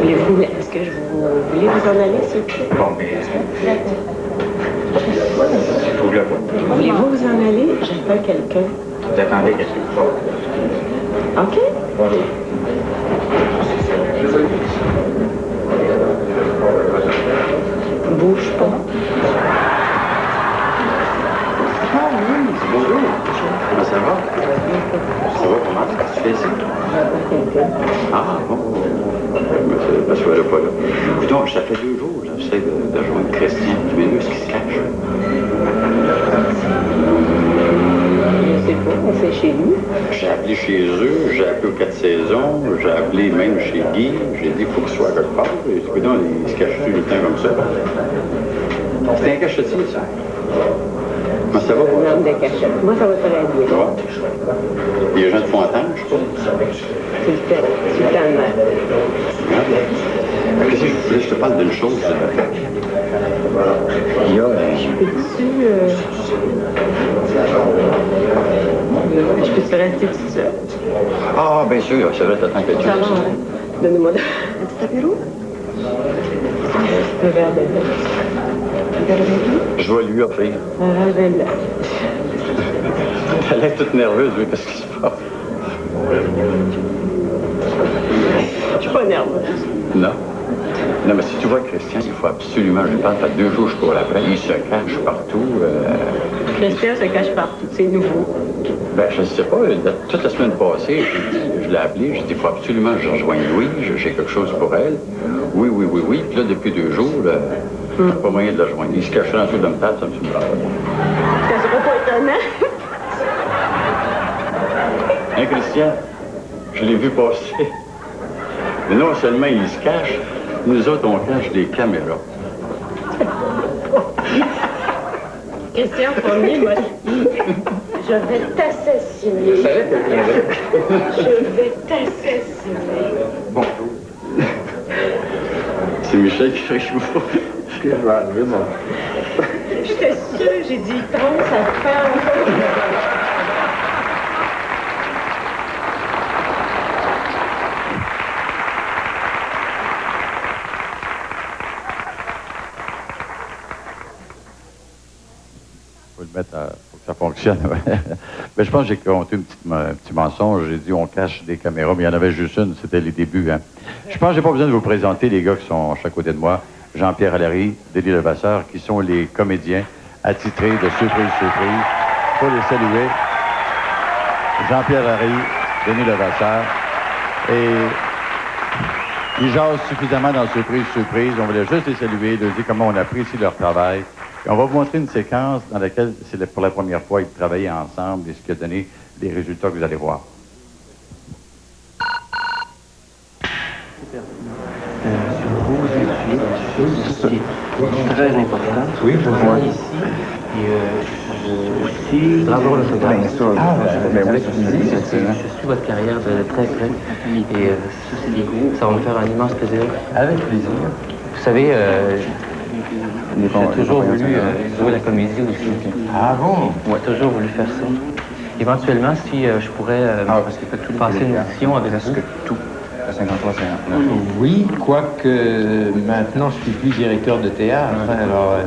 Voulez-vous, est-ce que vous voulez vous en aller, s'il vous plaît? Bon, mais... Faut que je la voie. Voulez-vous vous en aller? J'attends quelqu'un. Vous attendez quelqu'un. OK. Bouge pas. Bonjour. Comment ça va? Ça va, comment tu fais ici? Ah, bon. Je ne serais pas là. Écoute, ça fait 2 jours, j'essaie de joindre Christian. Tu m'as vu ce qui se cache? Je sais pas, mais c'est chez lui. J'ai appelé chez eux, j'ai appelé aux 4 saisons, j'ai appelé même chez Guy. J'ai dit qu'il faut qu'il soit quelque part. Et écoute, il se cache tout le temps comme ça. C'est un cachetier, ça. Comment ça va? Un homme de cachette. Moi, ça va très bien. Ça va? Il y a des gens de Fontaine, je crois. C'est le temps de mer. Qu'est-ce que je voulais? Je te parle d'une chose. Il y a... Je peux-tu rester tout seul? Ah, bien sûr, c'est vrai, t'attends quelqu'un. Ça va, hein? Donnez-moi un petit apéro. Un verre de lait. Un verre de lait? Je vais lui offrir. Un verre de lait. Elle est toute nerveuse, oui, qu'est-ce qui se passe? Je suis pas nerveuse. Non. Non, mais si tu vois Christian, il faut absolument, je parle, ça fait 2 jours que je cours après, il se cache partout. Christian se cache partout, c'est nouveau. Ben, je ne sais pas, toute la semaine passée, je l'ai appelé, j'ai dit, il faut absolument que je rejoigne Louis, j'ai quelque chose pour elle. Oui. Puis là, depuis 2 jours, pas moyen de la rejoindre. Il se cache dans tout de me table, ça me fait bravo. Ça serait pas étonnant. Hein, Christian? Je l'ai vu passer. Mais non seulement il se cache, nous autres, on cache des caméras. Christian, premier, moi, je vais t'assassiner. Je savais que tu viendrais. Je vais t'assassiner. Bonjour. C'est Michel qui fait que je vous... Que je vais enlever, moi. J'étais sûre, j'ai dit, prends sa femme. Faut que ça fonctionne. Ouais. Mais je pense que j'ai compté un petit mensonge. J'ai dit on cache des caméras, mais il y en avait juste une, c'était les débuts. Hein. Je pense que j'ai pas besoin de vous présenter les gars qui sont à chaque côté de moi. Jean-Pierre Allary, Denis Levasseur, qui sont les comédiens attitrés de Surprise. Il faut les saluer. Jean-Pierre Allary, Denis Levasseur. Et ils jasent suffisamment dans Surprise. On voulait juste les saluer, de dire comment on apprécie leur travail. Et on va vous montrer une séquence dans laquelle c'est pour la première fois ils travaillaient ensemble et ce qui a donné les résultats que vous allez voir. C'est très important. Oui, je vois ici. Et aussi, je voudrais avoir le photographe. Bien sûr. Je suis votre carrière de très près. Et ça va me faire un immense plaisir. Avec plaisir. Vous savez, j'ai toujours voulu jouer la comédie aussi. Ah bon? Oui, toujours voulu faire ça. Éventuellement, si je pourrais passer une audition avec vous. Tout. À 53-59. Oui, quoique maintenant je suis plus directeur de théâtre. Alors,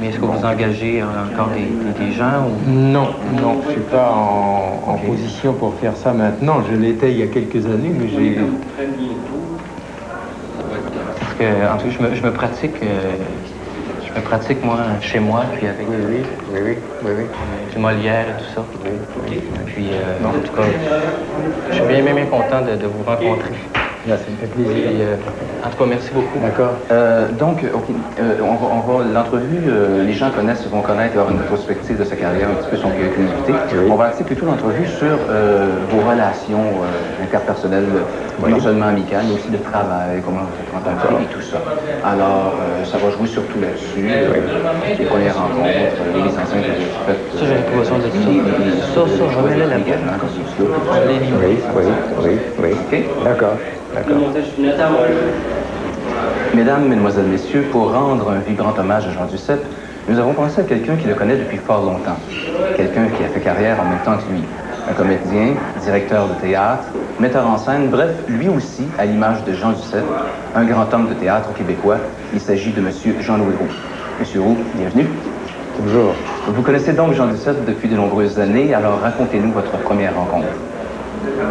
mais est-ce que vous engagez encore des gens? Ou... Non, je ne suis pas en position pour faire ça maintenant. Je l'étais il y a quelques années, mais j'ai... Parce que, en tout cas, je me pratique, moi, chez moi, puis avec... Oui. Du Molière et tout ça. Oui. Puis, en tout cas, je suis bien content de vous rencontrer. Là, ça me fait plaisir. Puis, en tout cas, merci beaucoup. D'accord. Donc, on va l'entrevue, les gens vont connaître, avoir une rétrospective de sa carrière, un petit peu son créativité. Oui. On va axer plutôt l'entrevue sur vos relations interpersonnelles, non seulement amicales, mais aussi de travail, comment vous êtes rencontrés et tout ça. Alors, ça va jouer surtout là-dessus, les premières rencontres, les mises en scène que vous avez faites. Ça, j'ai l'impression de ça. Ça, je remets la boîte. Oui. OK. D'accord. Mesdames, Mesdemoiselles, Messieurs, pour rendre un vibrant hommage à Jean Duceppe, Nous avons pensé à quelqu'un qui le connaît depuis fort longtemps. Quelqu'un qui a fait carrière en même temps que lui. Un comédien, directeur de théâtre, metteur en scène, bref, lui aussi, à l'image de Jean Duceppe, un grand homme de théâtre québécois. Il s'agit de M. Jean-Louis Roux. Monsieur Roux, bienvenue. Bonjour. Vous connaissez donc Jean Duceppe depuis de nombreuses années, alors racontez-nous votre première rencontre.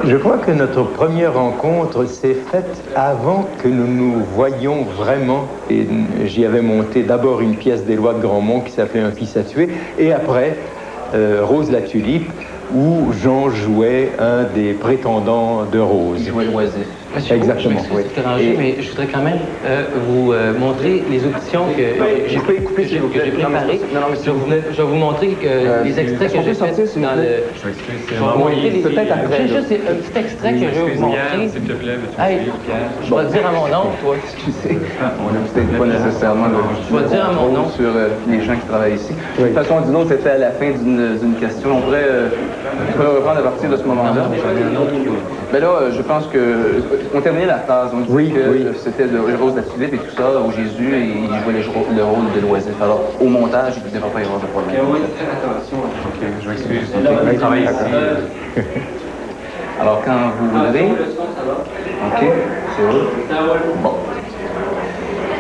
Je crois que notre première rencontre s'est faite avant que nous nous voyions vraiment. Et j'y avais monté d'abord une pièce d'Éloi de Grandmont qui s'appelait Un fils à tuer, et après Rose la tulipe, où Jean jouait un des prétendants de Rose. Il jouait l'oisif. Monsieur, exactement. Je m'excuse de vous déranger, mais je voudrais quand même vous montrer les auditions que j'ai préparées. Je vais vous montrer les extraits que j'ai faits dans le... Je m'excuse, peut-être après. J'ai juste un petit extrait que je vais vous montrer. S'il te plaît, Hey, je vais te dire à mon nom, toi. Excusez, on n'a peut-être pas nécessairement Je vais te dire à mon nom. sur les gens qui travaillent ici. De toute façon, d'une autre, c'était à la fin d'une question. On pourrait reprendre à partir de ce moment-là. Mais là, je pense que on terminait la phrase. On disait que c'était de Rose la tulipe et tout ça, où Jésus, et il jouait le rôle de l'oisif. Alors, au montage, il ne devrait pas y avoir de problème. Ok, je m'excuse. On travaille ici. Alors, quand vous voudrez... OK, c'est vrai. Bon.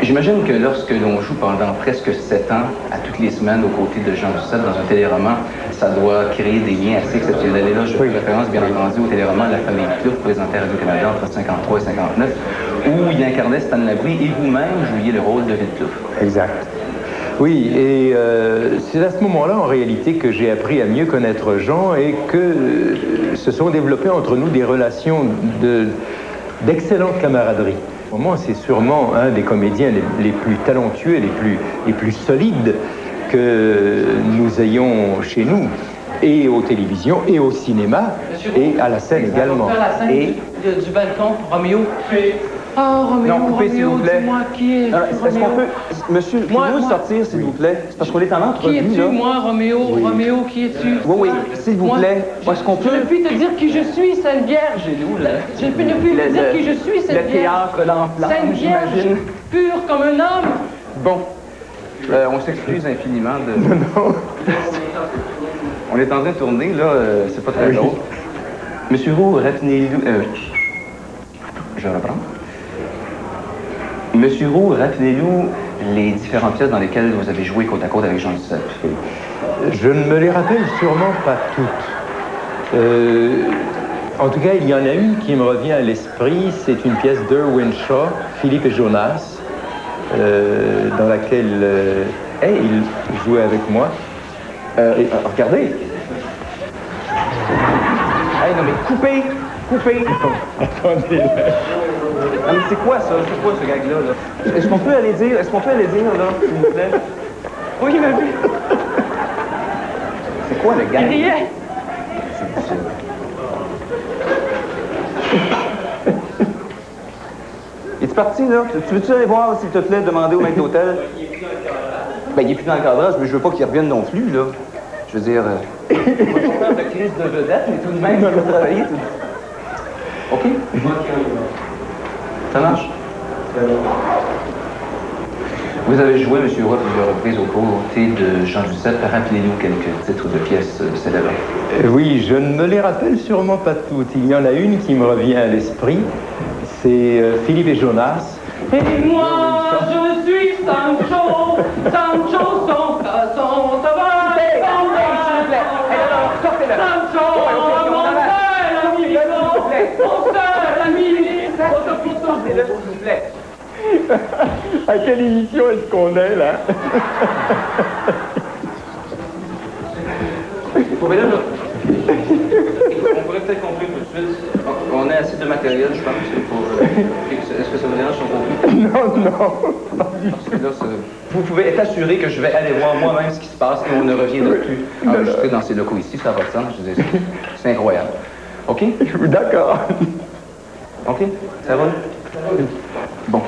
J'imagine que lorsque l'on joue pendant presque 7 ans, à toutes les semaines, aux côtés de Jean Duceppe dans un téléroman, ça doit créer des liens assez exceptionnels. Et là, je fais référence, bien entendu, au téléroman La Famille Plouffe, présenté à Radio-Canada entre 53 et 59, où il incarnait Stan Labrie et vous-même jouiez le rôle de Vite-Plouffe. Exact. Oui, et c'est à ce moment-là, en réalité, que j'ai appris à mieux connaître Jean et que se sont développées entre nous des relations d'excellente camaraderie. Au moment, c'est sûrement un des comédiens les plus talentueux et les plus solides que nous ayons chez nous, et aux télévisions, et au cinéma, et à la scène également. Et du balcon, Roméo. Oh, Roméo, non, coupez, s'il vous plaît. Dis-moi, qui est Est-ce qu'on peut... Monsieur, pouvez-vous sortir, s'il vous plaît? C'est parce qu'on est en entrevue, Qui es-tu, là. moi, Roméo? Oui. Roméo, qui es-tu? Oui, s'il vous plaît. Est-ce qu'on peut... Je ne puis te dire qui je suis, Sainte Vierge. Je ne puis te dire qui je suis, Sainte Vierge. Le théâtre l'enflamme, Sainte Vierge, pure comme un homme. Bon. On s'excuse infiniment de... Non. On est en train de tourner, là, c'est pas très drôle. Monsieur Roux, retenez-nous... Je reprends. Monsieur Roux, rappelez-nous les différentes pièces dans lesquelles vous avez joué côte à côte avec Jean Duceppe. Je ne me les rappelle sûrement pas toutes. En tout cas, il y en a une qui me revient à l'esprit. C'est une pièce d'Erwin Shaw, Philippe et Jonas, dans laquelle il jouait avec moi. Regardez. Hey, non mais coupez! Attendez. Non, mais c'est quoi ça? C'est quoi ce gag-là? Là? Est-ce qu'on peut aller dire, là, s'il vous plaît? Oui, il m'a vu. C'est quoi le gag? Il riait. Es-tu parti, là? Tu veux-tu aller voir, s'il te plaît, demander au maître d'hôtel? Ben, il est plus dans le cadrage, mais je veux pas qu'il revienne non plus, là. Je veux dire... pas faire de crise de vedette, mais tout de même, il va travailler. OK? Ça marche? Vous avez joué, M. Roy, plusieurs reprises aux côtés de Jean Duceppe. Rappelez-nous quelques titres de pièces célèbres. Oui, je ne me les rappelle sûrement pas toutes. Il y en a une qui me revient à l'esprit. C'est Philippe et Jonas. Et moi, je suis Sancho, Sancho, son sauvage. S'il vous plaît. Alors, sortez-le. Sancho, mon seul ami, mon seul ami. Sortez-le, s'il vous plaît. À quelle émission est-ce qu'on est, là? Bon, mais là, on pourrait peut-être conclure tout de suite. On a assez de matériel, je pense, pour... Est-ce que ça vous dérange si on conclut? Non. Parce que là, vous pouvez être assuré que je vais aller voir moi-même ce qui se passe et on ne reviendra plus enregistrer dans ces locaux ici. Ça va de sens, je veux dire, c'est incroyable. OK? D'accord. OK? Ça va? Bon.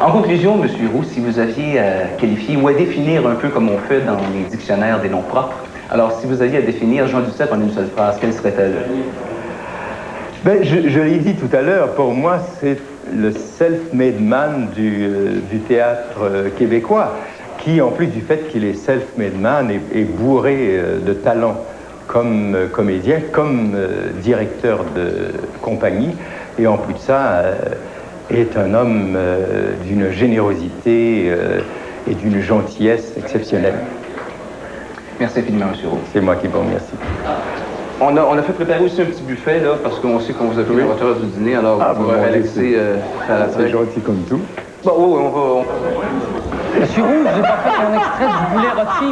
En conclusion, M. Roux, si vous aviez à qualifier ou à définir un peu comme on fait dans les dictionnaires des noms propres, alors si vous aviez à définir Jean Duceppe en une seule phrase, quelle serait-elle? Ben, je l'ai dit tout à l'heure, pour moi, c'est le self-made man du théâtre québécois, qui, en plus du fait qu'il est self-made man, est bourré de talent comme comédien, comme directeur de compagnie, et en plus de ça, est un homme d'une générosité et d'une gentillesse exceptionnelle. Merci infiniment, M. Roux. C'est moi qui vous remercie. On a fait préparer aussi un petit buffet, là, parce qu'on sait qu'on vous a pris à l'auteur du dîner, alors vous pourrez relaxer à la tête. C'est gentil comme tout. Bon, oui, on va... Monsieur Roux, je n'ai pas fait mon extrait du boulet rôti.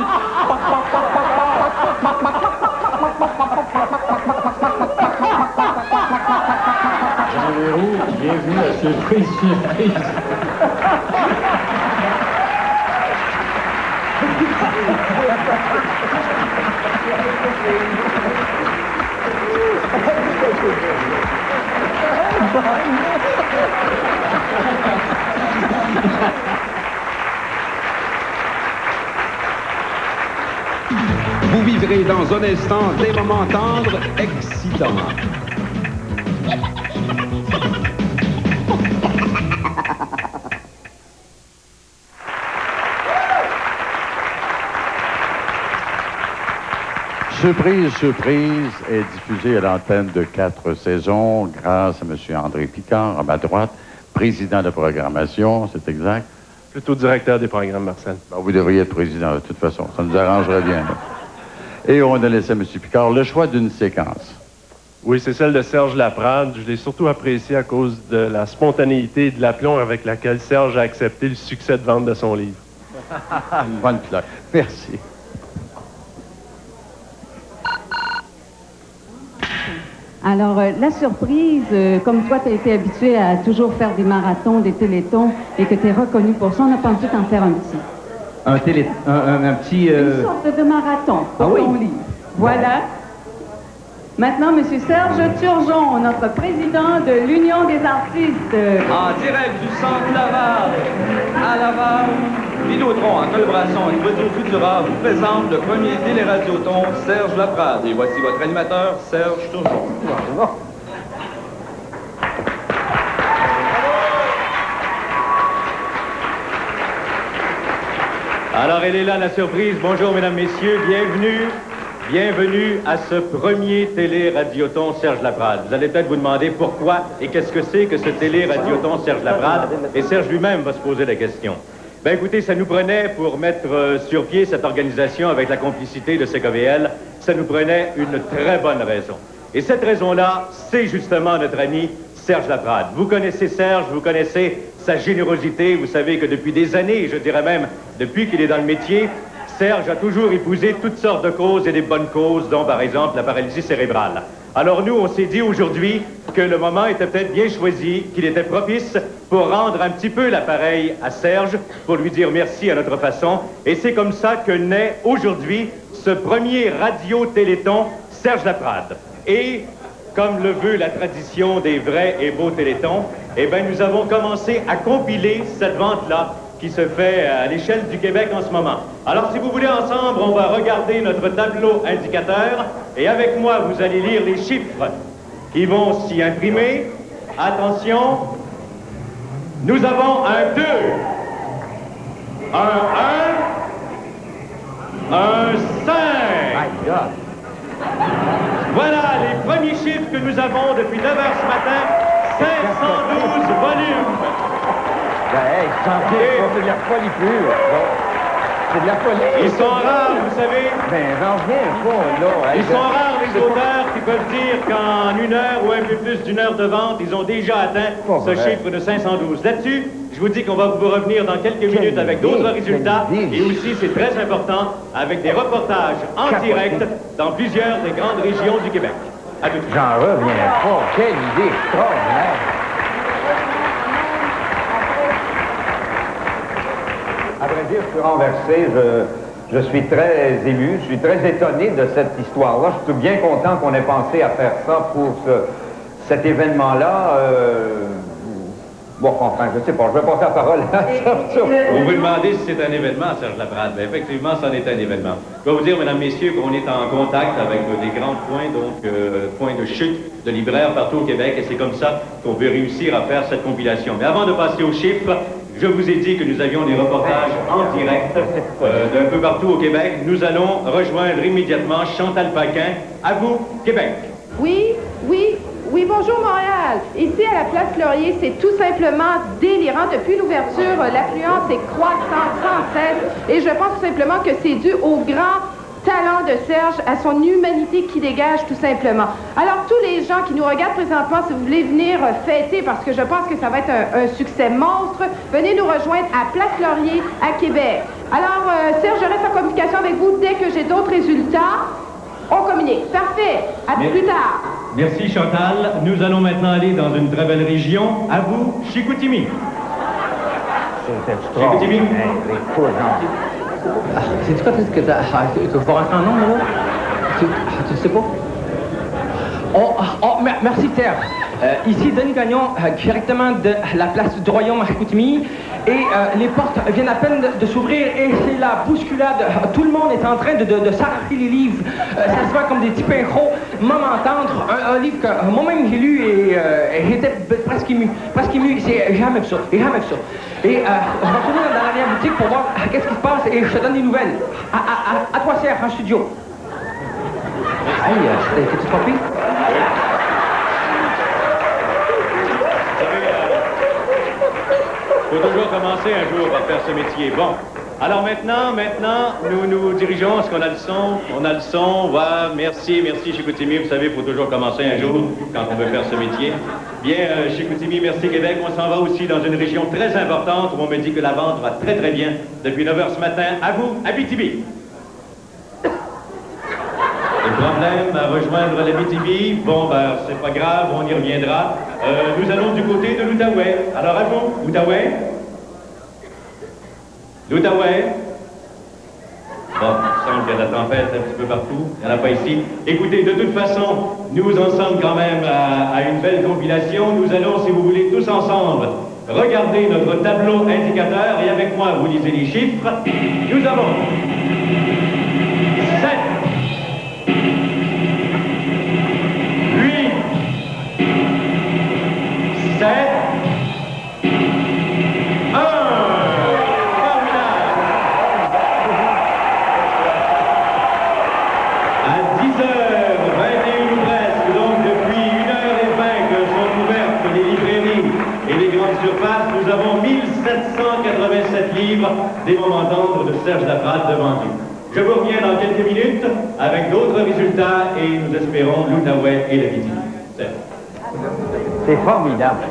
Jean Leroux, bienvenue à Surprise, Surprise. Vous vivrez dans un instant des moments tendres, excitants. Surprise, surprise est diffusée à l'antenne de 4 saisons grâce à M. André Picard, à ma droite, président de programmation, c'est exact? Plutôt directeur des programmes, Marcel. Ben, vous devriez être président de toute façon, ça nous arrangerait bien. Là. Et on a laissé à M. Picard le choix d'une séquence. Oui, c'est celle de Serge Laprade. Je l'ai surtout appréciée à cause de la spontanéité et de l'aplomb avec laquelle Serge a accepté le succès de vente de son livre. Une bonne claque. Merci. Alors, la surprise, comme toi, tu as été habitué à toujours faire des marathons, des télétons, et que tu es reconnu pour ça, on a pensé t'en faire un petit. Un petit... Une sorte de marathon pour ton livre. Voilà. Maintenant, M. Serge Turgeon, notre président de l'Union des artistes. En direct du centre Laval, à Laval, Vidéotron, en collaboration avec Radio Futura, vous présente le premier téléradioton Serge Laprade. Et voici votre animateur, Serge Turgeon. Alors, elle est là, la surprise. Bonjour, mesdames, messieurs. Bienvenue à ce premier télé-radioton Serge Laprade. Vous allez peut-être vous demander pourquoi et qu'est-ce que c'est que ce télé-radioton Serge Laprade. Et Serge lui-même va se poser la question. Ben écoutez, ça nous prenait, pour mettre sur pied cette organisation avec la complicité de CKVL, ça nous prenait une très bonne raison. Et cette raison-là, c'est justement notre ami Serge Laprade. Vous connaissez Serge, vous connaissez sa générosité. Vous savez que depuis des années, je dirais même depuis qu'il est dans le métier, Serge a toujours épousé toutes sortes de causes et des bonnes causes, dont par exemple la paralysie cérébrale. Alors nous, on s'est dit aujourd'hui que le moment était peut-être bien choisi, qu'il était propice pour rendre un petit peu l'appareil à Serge, pour lui dire merci à notre façon. Et c'est comme ça que naît aujourd'hui ce premier radio-téléthon Serge Laprade. Et comme le veut la tradition des vrais et beaux télétons, eh bien nous avons commencé à compiler cette vente-là qui se fait à l'échelle du Québec en ce moment. Alors, si vous voulez, ensemble, on va regarder notre tableau indicateur et avec moi, vous allez lire les chiffres qui vont s'y imprimer. Attention, nous avons un 2, un 1, un 5. Voilà les premiers chiffres que nous avons depuis 9 heures ce matin, 512 volumes. Hey, Jean-Pierre, c'est de la folie pure. C'est de la folie. Ils sont rares, vous savez. Ben, j'en reviens pas, là. Ils sont rares, les auteurs, qui peuvent dire qu'en 1 heure ou un peu plus d'1 heure de vente, ils ont déjà atteint ce chiffre de 512. Là-dessus, je vous dis qu'on va vous revenir dans quelques minutes avec d'autres résultats. Et aussi, c'est très important, avec des reportages en direct dans plusieurs des grandes régions du Québec. À tout de suite. J'en reviens pas. Quelle idée extraordinaire. À vrai dire, je suis renversé, je suis très ému, je suis très étonné de cette histoire-là. Je suis bien content qu'on ait pensé à faire ça pour cet événement-là. Bon, enfin, je sais pas, je vais passer la parole à Serge. Vous vous demandez si c'est un événement, Serge Laprade. Bien, effectivement, c'en est un événement. Je dois vous dire, mesdames, messieurs, qu'on est en contact avec des grands points, donc points de chute de libraires partout au Québec, et c'est comme ça qu'on veut réussir à faire cette compilation. Mais avant de passer aux chiffres, je vous ai dit que nous avions des reportages en direct d'un peu partout au Québec. Nous allons rejoindre immédiatement Chantal Paquin. À vous, Québec. Oui, bonjour Montréal. Ici à la place Laurier, c'est tout simplement délirant. Depuis l'ouverture, l'affluence est croissante sans cesse. Et je pense tout simplement que c'est dû au grand talent de Serge, à son humanité qui dégage tout simplement. Alors tous les gens qui nous regardent présentement, si vous voulez venir fêter, parce que je pense que ça va être un succès monstre, venez nous rejoindre à Place Laurier à Québec. Alors Serge, je reste en communication avec vous dès que j'ai d'autres résultats. On communique. Parfait. À plus tard. Merci Chantal. Nous allons maintenant aller dans une très belle région. À vous, Chicoutimi. Chicoutimi. C'est quoi que tu vas rentrer en nombre, là? Tu ne sais pas? Merci, Serge. Ici, Denis Gagnon, directement de la place du Royaume à Chicoutimi. Et les portes viennent à peine de s'ouvrir et c'est la bousculade. Tout le monde est en train de s'arracher les livres. Ça se voit comme des petits pinceaux. M'entendre un livre que moi-même j'ai lu et j'étais presque ému. C'est jamais vu ça. Et je vais retourner dans l'arrière-boutique pour voir qu'est-ce qui se passe et je te donne des nouvelles. À toi, Serge, en studio. Hey, t'es-tu pas pire? Il faut toujours commencer un jour à faire ce métier. Bon, alors maintenant, nous nous dirigeons. Est-ce qu'on a le son? On a le son. Voilà, merci Chicoutimi. Vous savez, il faut toujours commencer un jour quand on veut faire ce métier. Bien, Chicoutimi, merci Québec. On s'en va aussi dans une région très importante où on me dit que la vente va très très bien depuis 9h ce matin. À vous, Abitibi. Des problèmes à rejoindre l'Abitibi? Bon, ben, c'est pas grave, on y reviendra. Nous allons du côté de l'Outaouais. Alors à vous, Outaouais? L'Outaouais? Bon, il semble qu'il y a de la tempête un petit peu partout. Il n'y en a pas ici. Écoutez, de toute façon, nous en sommes quand même à une belle compilation. Nous allons, si vous voulez, tous ensemble, regarder notre tableau indicateur. Et avec moi, vous lisez les chiffres. Nous avons 7. 7, 1, à 10h21 ou presque, donc depuis 1h20 que sont ouvertes les librairies et les grandes surfaces, nous avons 1787 livres des moments d'ordre de Serge Laprade devant nous. Je vous reviens dans quelques minutes avec d'autres résultats et nous espérons l'Outaouais et l'Abitibi. C'est formidable.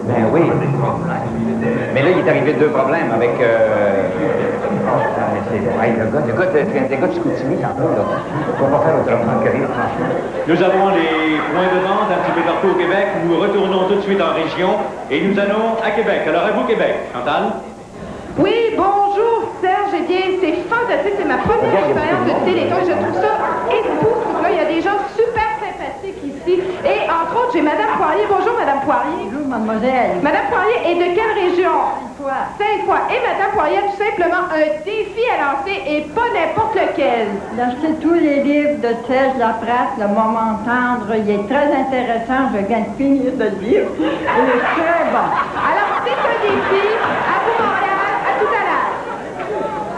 Ben oui. Mais là, il est arrivé deux problèmes avec... le gars de Chicoutimi, tantôt, là. On va pas faire autrement que rire, franchement. Nous avons les points de vente un petit peu partout au Québec. Nous retournons tout de suite en région et nous allons à Québec. Alors, à vous, Québec. Chantal? Oui, bonjour, Serge. Eh bien, c'est fantastique. C'est ma première expérience de Téléthon et je trouve ça époustouflant. Il y a des gens super sympathiques ici. Et entre autres, j'ai Madame Poirier. Bonjour, Madame Poirier. Bonjour, mademoiselle. Madame Poirier est de quelle région? Sainte-Foy. Et Madame Poirier a tout simplement un défi à lancer et pas n'importe lequel. D'acheter tous les livres de Serge Laprade, Le Moment Tendre. Il est très intéressant. Je viens de finir de le lire. Il est très bon. Alors, c'est un défi. À vous, Montréal. À tout à l'heure.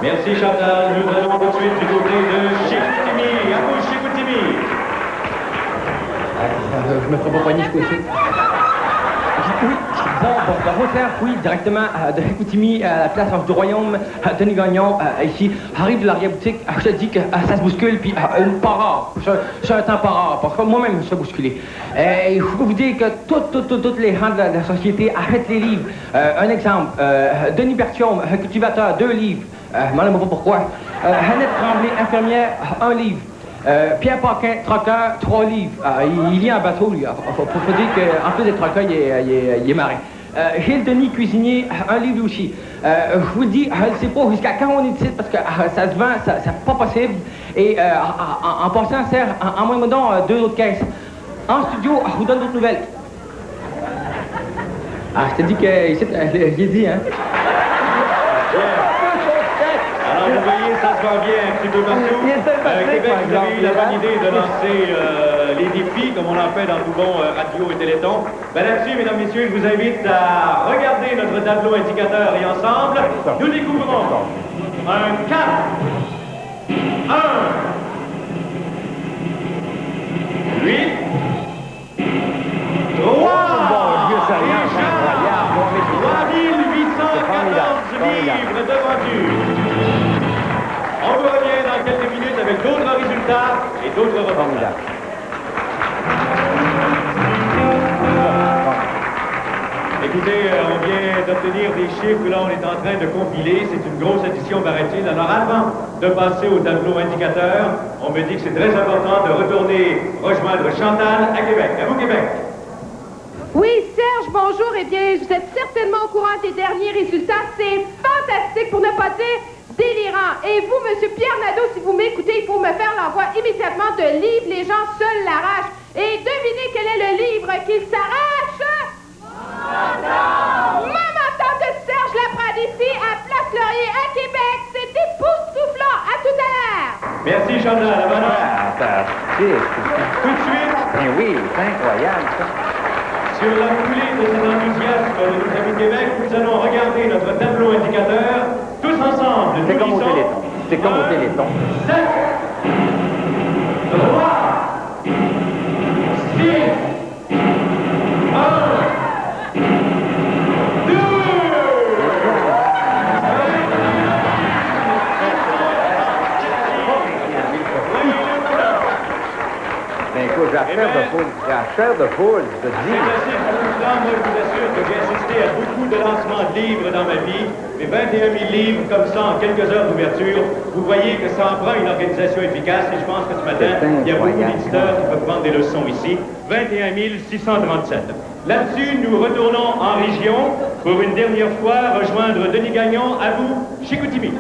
Merci, Chantal. Nous allons tout de suite du côté de Chicoutimi. À vous, Chicoutimi. Je me ferai pas poigner jusqu'au ici. Oui, bon, Serge, oui, directement de Chicoutimi à la place du Royaume, Denis Gagnon, ici, arrive de l'arrière-boutique, je te dis que ça se bouscule, puis pas rare, c'est un temps pas rare, parce que moi-même, je suis bousculé. Il faut vous dire que toutes les gens de la société achètent les livres. Un exemple, Denis Berthiaume, cultivateur, 2 livres, je m'en demande pas pourquoi. Annette Tremblay, infirmière, 1 livre. Pierre Paquin, troqueur, 3 livres. Il lit en bateau, lui. Faut dire qu'en plus d'être troqueur, il est marin. Gilles Denis, cuisinier, 1 livre aussi. Je vous le dis, je ne sais pas jusqu'à quand on est ici, parce que ça se vend, c'est pas possible. Et en passant, Serge, en moins donc 2 autres caisses. En studio, je vous donne d'autres nouvelles. Ah, je t'ai dit que... J'ai dit, hein? Alors, vous voyez, ça se vend bien un petit peu partout. Québec, vous avez eu la bonne idée de lancer les défis, comme on en fait dans tout bon radio et téléthon. Ben là-dessus, mesdames, messieurs, je vous invite à regarder notre tableau indicateur et ensemble, nous découvrons un 4, 1, 8, 3, 3814 livres de vendus. On vous revient dans quelques minutes avec d'autres résultats et d'autres reportages. Écoutez, on vient d'obtenir des chiffres que là on est en train de compiler. C'est une grosse addition, paraît-il. Alors avant de passer au tableau indicateur, on me dit que c'est très important de retourner rejoindre Chantal à Québec. À vous, Québec. Oui, Serge, bonjour. Eh bien, vous êtes certainement au courant des derniers résultats. C'est fantastique, pour ne pas dire délirant. Et vous, Monsieur Pierre Nadeau, si vous m'écoutez, il faut me faire l'envoi immédiatement de livres. Les gens seuls l'arrachent. Et devinez quel est le livre qu'il s'arrache? Momentant de Serge Laprade, ici, à Place Laurier, à Québec. C'est époustouflant. À tout à l'heure. Merci, Chantal. À bonne heure. Tout de suite. Ben oui, c'est incroyable, ça. Sur la foulée de cet enthousiasme de nos amis de Québec, nous allons regarder notre tableau indicateur, tous ensemble. C'est comme au Téléthon. C'est comme au Téléthon. 7, 3, 6, 1, 2. Ben écoute, j'ai la chair de poule. J'ai la chair de poule, je te dis. C'est assez frustrant, moi je vous assure que j'ai assisté à beaucoup de lancements de livres dans ma vie, mais 21 000 livres comme ça en quelques heures d'ouverture, vous voyez que ça en prend une organisation efficace et je pense que ce matin, il y a beaucoup d'éditeurs qui peuvent prendre des leçons ici. 21 637. Là-dessus, nous retournons en région pour une dernière fois rejoindre Denis Gagnon, à vous, Chicoutimi.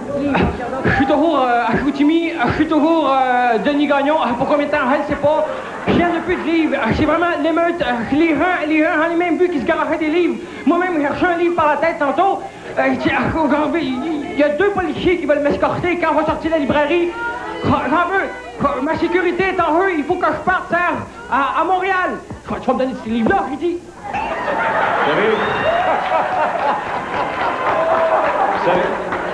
Je suis toujours à Chicoutimi, je suis toujours Denis Gagnon. Pour combien de temps, je ne sais pas. Je viens de plus de livres. C'est vraiment l'émeute. Les gens, j'en ai même vu qui se garageaient des livres. Moi-même, j'ai reçu un livre par la tête tantôt. Il y a 2 policiers qui veulent m'escorter quand on va sortir de la librairie. J'en veux. Ma sécurité est en jeu. Il faut que je parte, Serge, à Montréal. Tu vas me donner ce livre-là, j'ai dit.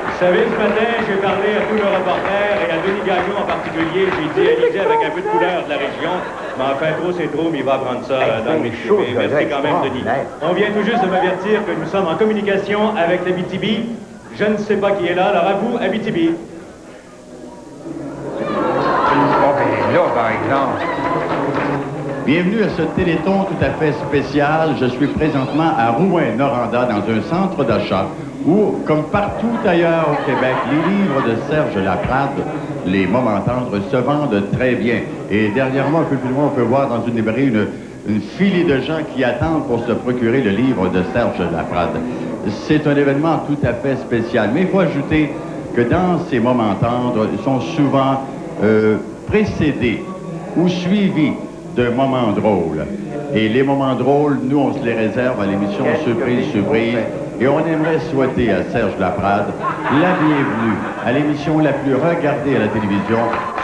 Vous savez, ce matin, j'ai parlé à tous nos reporters et à Denis Gagnon en particulier. J'ai dit à Élysée avec un peu de couleur de la région. Mais enfin, trop, c'est trop, mais il va apprendre ça dans le métier. Merci quand même, Denis. On vient tout juste de m'avertir que nous sommes en communication avec l'Abitibi. Je ne sais pas qui est là, alors à vous, Abitibi. Là, par exemple. Bienvenue à ce Téléthon tout à fait spécial. Je suis présentement à Rouyn-Noranda, dans un centre d'achat où, comme partout ailleurs au Québec, les livres de Serge Laprade, les moments tendres, se vendent très bien. Et derrière moi, un peu plus loin, on peut voir dans une librairie une filée de gens qui attendent pour se procurer le livre de Serge Laprade. C'est un événement tout à fait spécial. Mais il faut ajouter que dans ces moments tendres, ils sont souvent précédés ou suivis de moments drôles. Et les moments drôles, nous, on se les réserve à l'émission Surprise, Surprise. Et on aimerait souhaiter à Serge Laprade la bienvenue à l'émission la plus regardée à la télévision,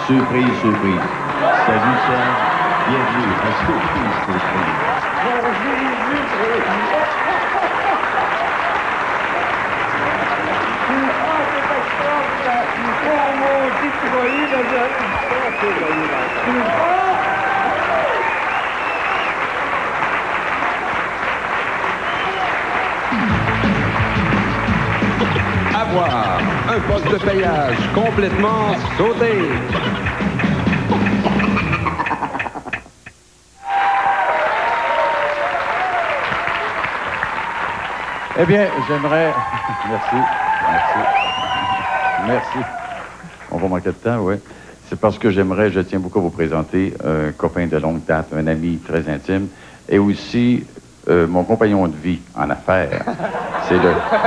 Surprise, Surprise. Salut Serge, bienvenue à Surprise, Surprise. Avoir un poste de payage complètement sauté. Eh bien, j'aimerais... Merci. On va manquer de temps, oui. C'est parce que je tiens beaucoup à vous présenter un copain de longue date, un ami très intime, et aussi mon compagnon de vie en affaires. C'est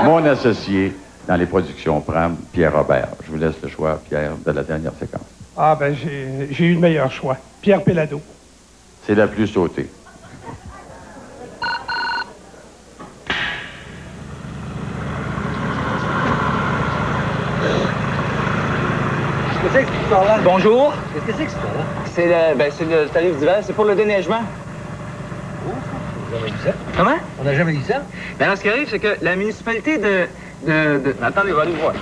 mon associé dans les productions Pram, Pierre Robert. Je vous laisse le choix, Pierre, de la dernière séquence. Ah, ben, j'ai eu le meilleur choix. Pierre Pellado. C'est la plus sautée. c'est que cette histoire-là? Bonjour. Qu'est-ce que c'est que cette histoire-là? C'est le tarif d'hiver, c'est pour le déneigement. On n'a jamais vu ça. Comment? On n'a jamais vu ça. Ben là, ce qui arrive, c'est que la municipalité de... Attendez, on va aller voir.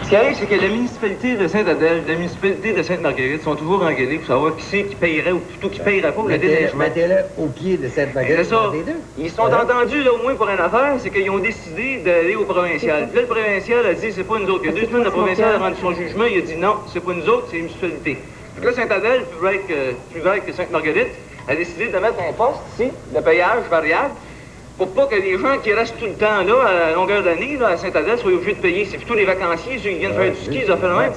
Ce qui arrive, c'est que la municipalité de Sainte-Adèle, la municipalité de Sainte-Marguerite sont toujours engueulés pour savoir qui c'est qui payerait ou plutôt qui payerait pas pour le déneigement. Mettez-le au pied de Sainte-Marguerite. C'est ça. Ils sont entendus, là, au moins pour une affaire, c'est qu'ils ont décidé d'aller au provincial. Puis là, le provincial a dit, c'est pas nous autres. Il y a 2 semaines, le provincial a rendu son jugement, il a dit non, c'est pas nous autres, c'est la municipalité. Puis là, Sainte-Adèle, plus vrai que Sainte-Marguerite, a décidé de mettre un poste ici, de payage variable, pour pas que les gens qui restent tout le temps là, à longueur d'année, là, à Sainte-Adèle, soient obligés de payer. C'est plutôt les vacanciers, ceux qui viennent faire du ski, ils ont fait le même.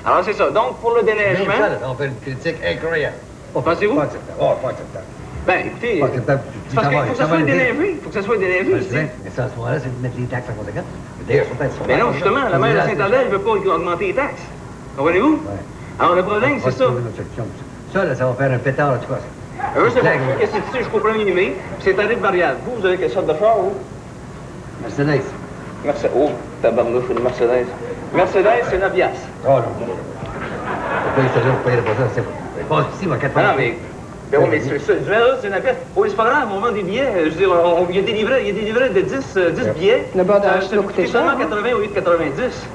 Alors, c'est ça. Donc, pour le déneigement... On fait une critique incroyable. Pensez-vous? Pas acceptable. Oh, pas acceptable. Ben, écoutez... Pas acceptable. C'est parce qu'il faut que ça soit déneivé. Il faut que ça soit déneivé ici. Mais ça, à ce moment-là, c'est de mettre les taxes en conséquence. D'ailleurs, mais non, justement, la maire de Sainte-Adèle ne veut pas augmenter les taxes. Comprenez-vous? Alors, le problème, c'est ça. Ça, là, ça va faire un pétard, en tout cas. Eux, c'est pour que c'est ici jusqu'au 1er mai, puis c'est tarif variable. Vous avez quelle sorte de char, vous? Mercedes. Oh, tabarnouche, une Mercedes. Mercedes, c'est 9 piastres. Oh, non. Vous payez pas ça, c'est pas ici, ma 4 non, mais... Ben oui, mais c'est ça. C'est 9 piastres. Oh, c'est pas grave, on vend des billets. Je veux dire, il y a des livrets de 10 billets. Le bord d'âge ça coûte seulement 80 au lieu de 90.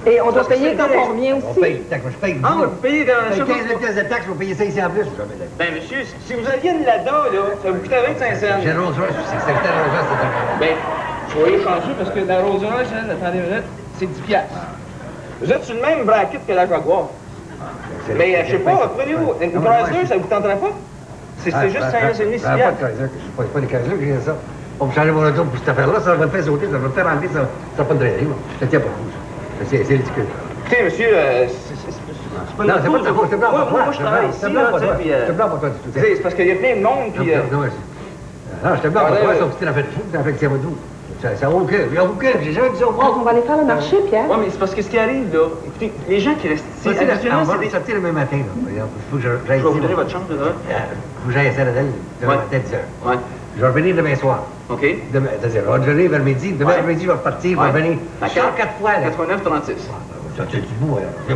Et on doit payer quand on revient aussi. On paye, je paye. Ah, vous payez quand... 15 000 pièces de taxes, vous payez ça ici en plus. Ben, monsieur, si vous aviez une Lada, là, ça vous coûterait 25 cents. J'ai Rolls-Royce, c'est Rolls-Royce, c'est ben, soyez chanceux parce que la Rolls-Royce, attendez une minute, c'est 10 piastres. Vous êtes sur le même bracket que la Jaguar. Mais, je sais pas, prenez-vous, une Chrysler, ça vous tenterait pas? C'est juste 5 piastres. Pas de Chrysler, c'est pas des Chrysler que j'ai ça. On me changer mon auto pour cette affaire-là, ça va me faire sauter, ça va me faire enlever, ça va pas de raison. Je te tiens pas vous. C'est ridicule. Écoutez, monsieur, c'est pas non, c'est pas de ta faute, je te blâme pas toi. Moi, je travaille ici, là, tu sais, puis... Je te blâme pas toi du tout. C'est parce qu'il y a plein de monde, puis... Non, je te blâme pas toi, sauf que c'est une affaire de fou, c'est une affaire que tiens pas de vous. Ça n'a aucun, il n'y a aucun, j'ai jamais dit ça au monde. On va aller faire le marché, Pierre. Oui, mais c'est parce que ce qui arrive, là, écoutez, les gens qui restent ici, on va sortir le même matin, là. Il faut que j'aille ici. Je vais vous donner votre chambre, là. Il faut que j'aille à Sainte-Adèle, demain matin, 10 heures. Oui. Je vais revenir demain soir. OK. C'est-à-dire, je vais déjeuner vers midi. Demain après-midi, je vais repartir, je vais revenir. À 4 fois, là. 89, 36. Ça, c'est du bout, là.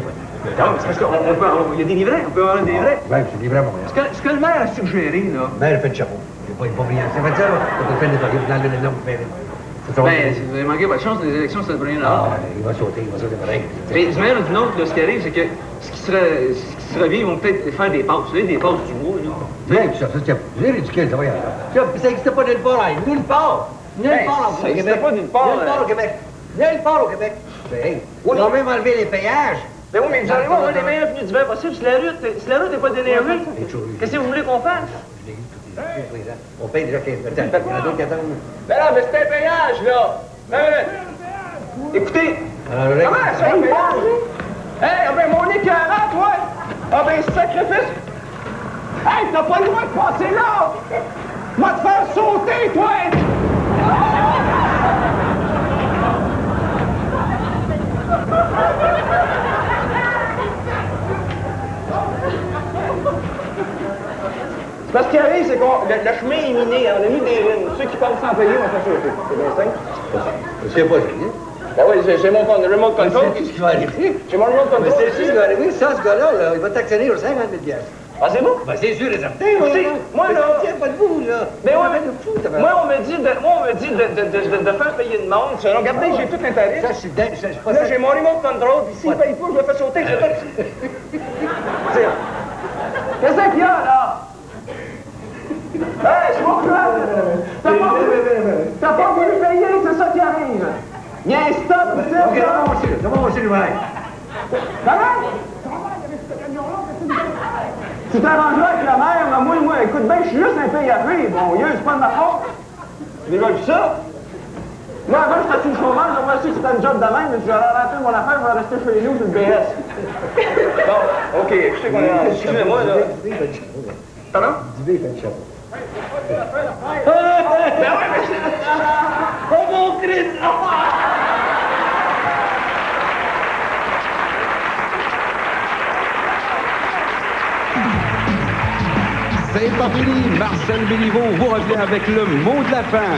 Non, c'est parce qu'il y a des livrets, on peut avoir des livrets. Oui, c'est livré à Montréal. Ce que le maire a suggéré, là... Le maire a fait le chapeau. Il n'est pas brillant. Ça fait ça, là. On peut faire nettoyer dans le long. Ben, vous avez manqué votre chance, les élections, c'est le 1er novembre. Il va sauter pareil. Mais du maire d'une autre, ce qui arrive, c'est que ce qui serait bien, ils vont peut-être faire des passes. Vous savez, des passes du bois, là. Bien, ça, c'est ridicule, ça, regarde. Ça n'existait pas nulle part, là. Nulle part. Nulle part, ça n'existait pas nulle part. Nulle part au Québec. Nulle part au Québec. Ils ont même enlevé les péages. Ben oui, mais vous allez voir, on a les meilleurs venus d'hiver possible. Si la route n'est pas déneigée, qu'est-ce que vous voulez qu'on fasse? On paye déjà 15 000. Il y en a d'autres qui attendent. Ben là, mais c'est un payage, là. Écoutez. Comment ça, un payage? Hey, ben mon écœurant, toi. Ah ben, sacrifice. Hey, t'as pas le droit de passer là. Va te faire sauter, toi. Parce qu'il arrive, c'est que le chemin est miné, on a mis des lignes. Ceux qui partent sans payer vont faire sauter. C'est bien simple. Je sais pas, Julien. Ben oui, j'ai mon remote control. C'est ce qui va arriver. J'ai mon remote control. Mais c'est ce qui va arriver. Ça, ce gars-là, il va t'actionner aux 50 000 $. Ah, c'est vous? Ben, c'est sûr et certain. Moi, là... Tiens, pas de vous, là. Mais ouais, moi, on me dit de faire payer de monde. Regardez, j'ai tout un tarif. Ça, je suis pas... Là, j'ai mon remote control, puis s'il paye pas, je le fais sauter. Qu'est-ce qu'il y a, là? Hey, je m'en T'as pas voulu payer, c'est ça qui arrive. Il y a un stop, c'est ça. OK, comment on va le voir? Comment? Tu t'arranges avec la mère, mais moi, écoute bien, je suis juste un pays à payer. Bon, c'est pas de ma faute. J'ai déjà vu ça. Moi, avant, j'étais sous le chômage, on m'a su que c'était une job de même, mais j'aurais arrêté mon affaire, je vais rester chez nous sur le BS. Bon, OK, je sais qu'on est en... Excusez-moi, là. Pardon? Dubé fait le chapeau. Ben ouais, mais c'est... Oh mon Christ! C'est pas fini. Marcel Béliveau vous revient avec le mot de la fin.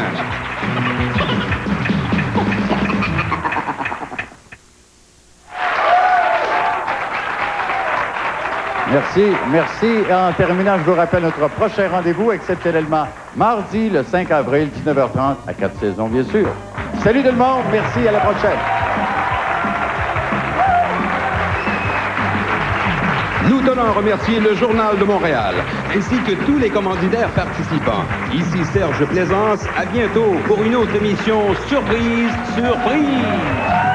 Merci, merci. Et en terminant, je vous rappelle notre prochain rendez-vous, exceptionnellement mardi, le 5 avril, 19h30, à 4 saisons, bien sûr. Salut tout le monde, merci, à la prochaine. Nous tenons à remercier le Journal de Montréal, ainsi que tous les commanditaires participants. Ici Serge Plaisance, à bientôt pour une autre émission Surprise, Surprise!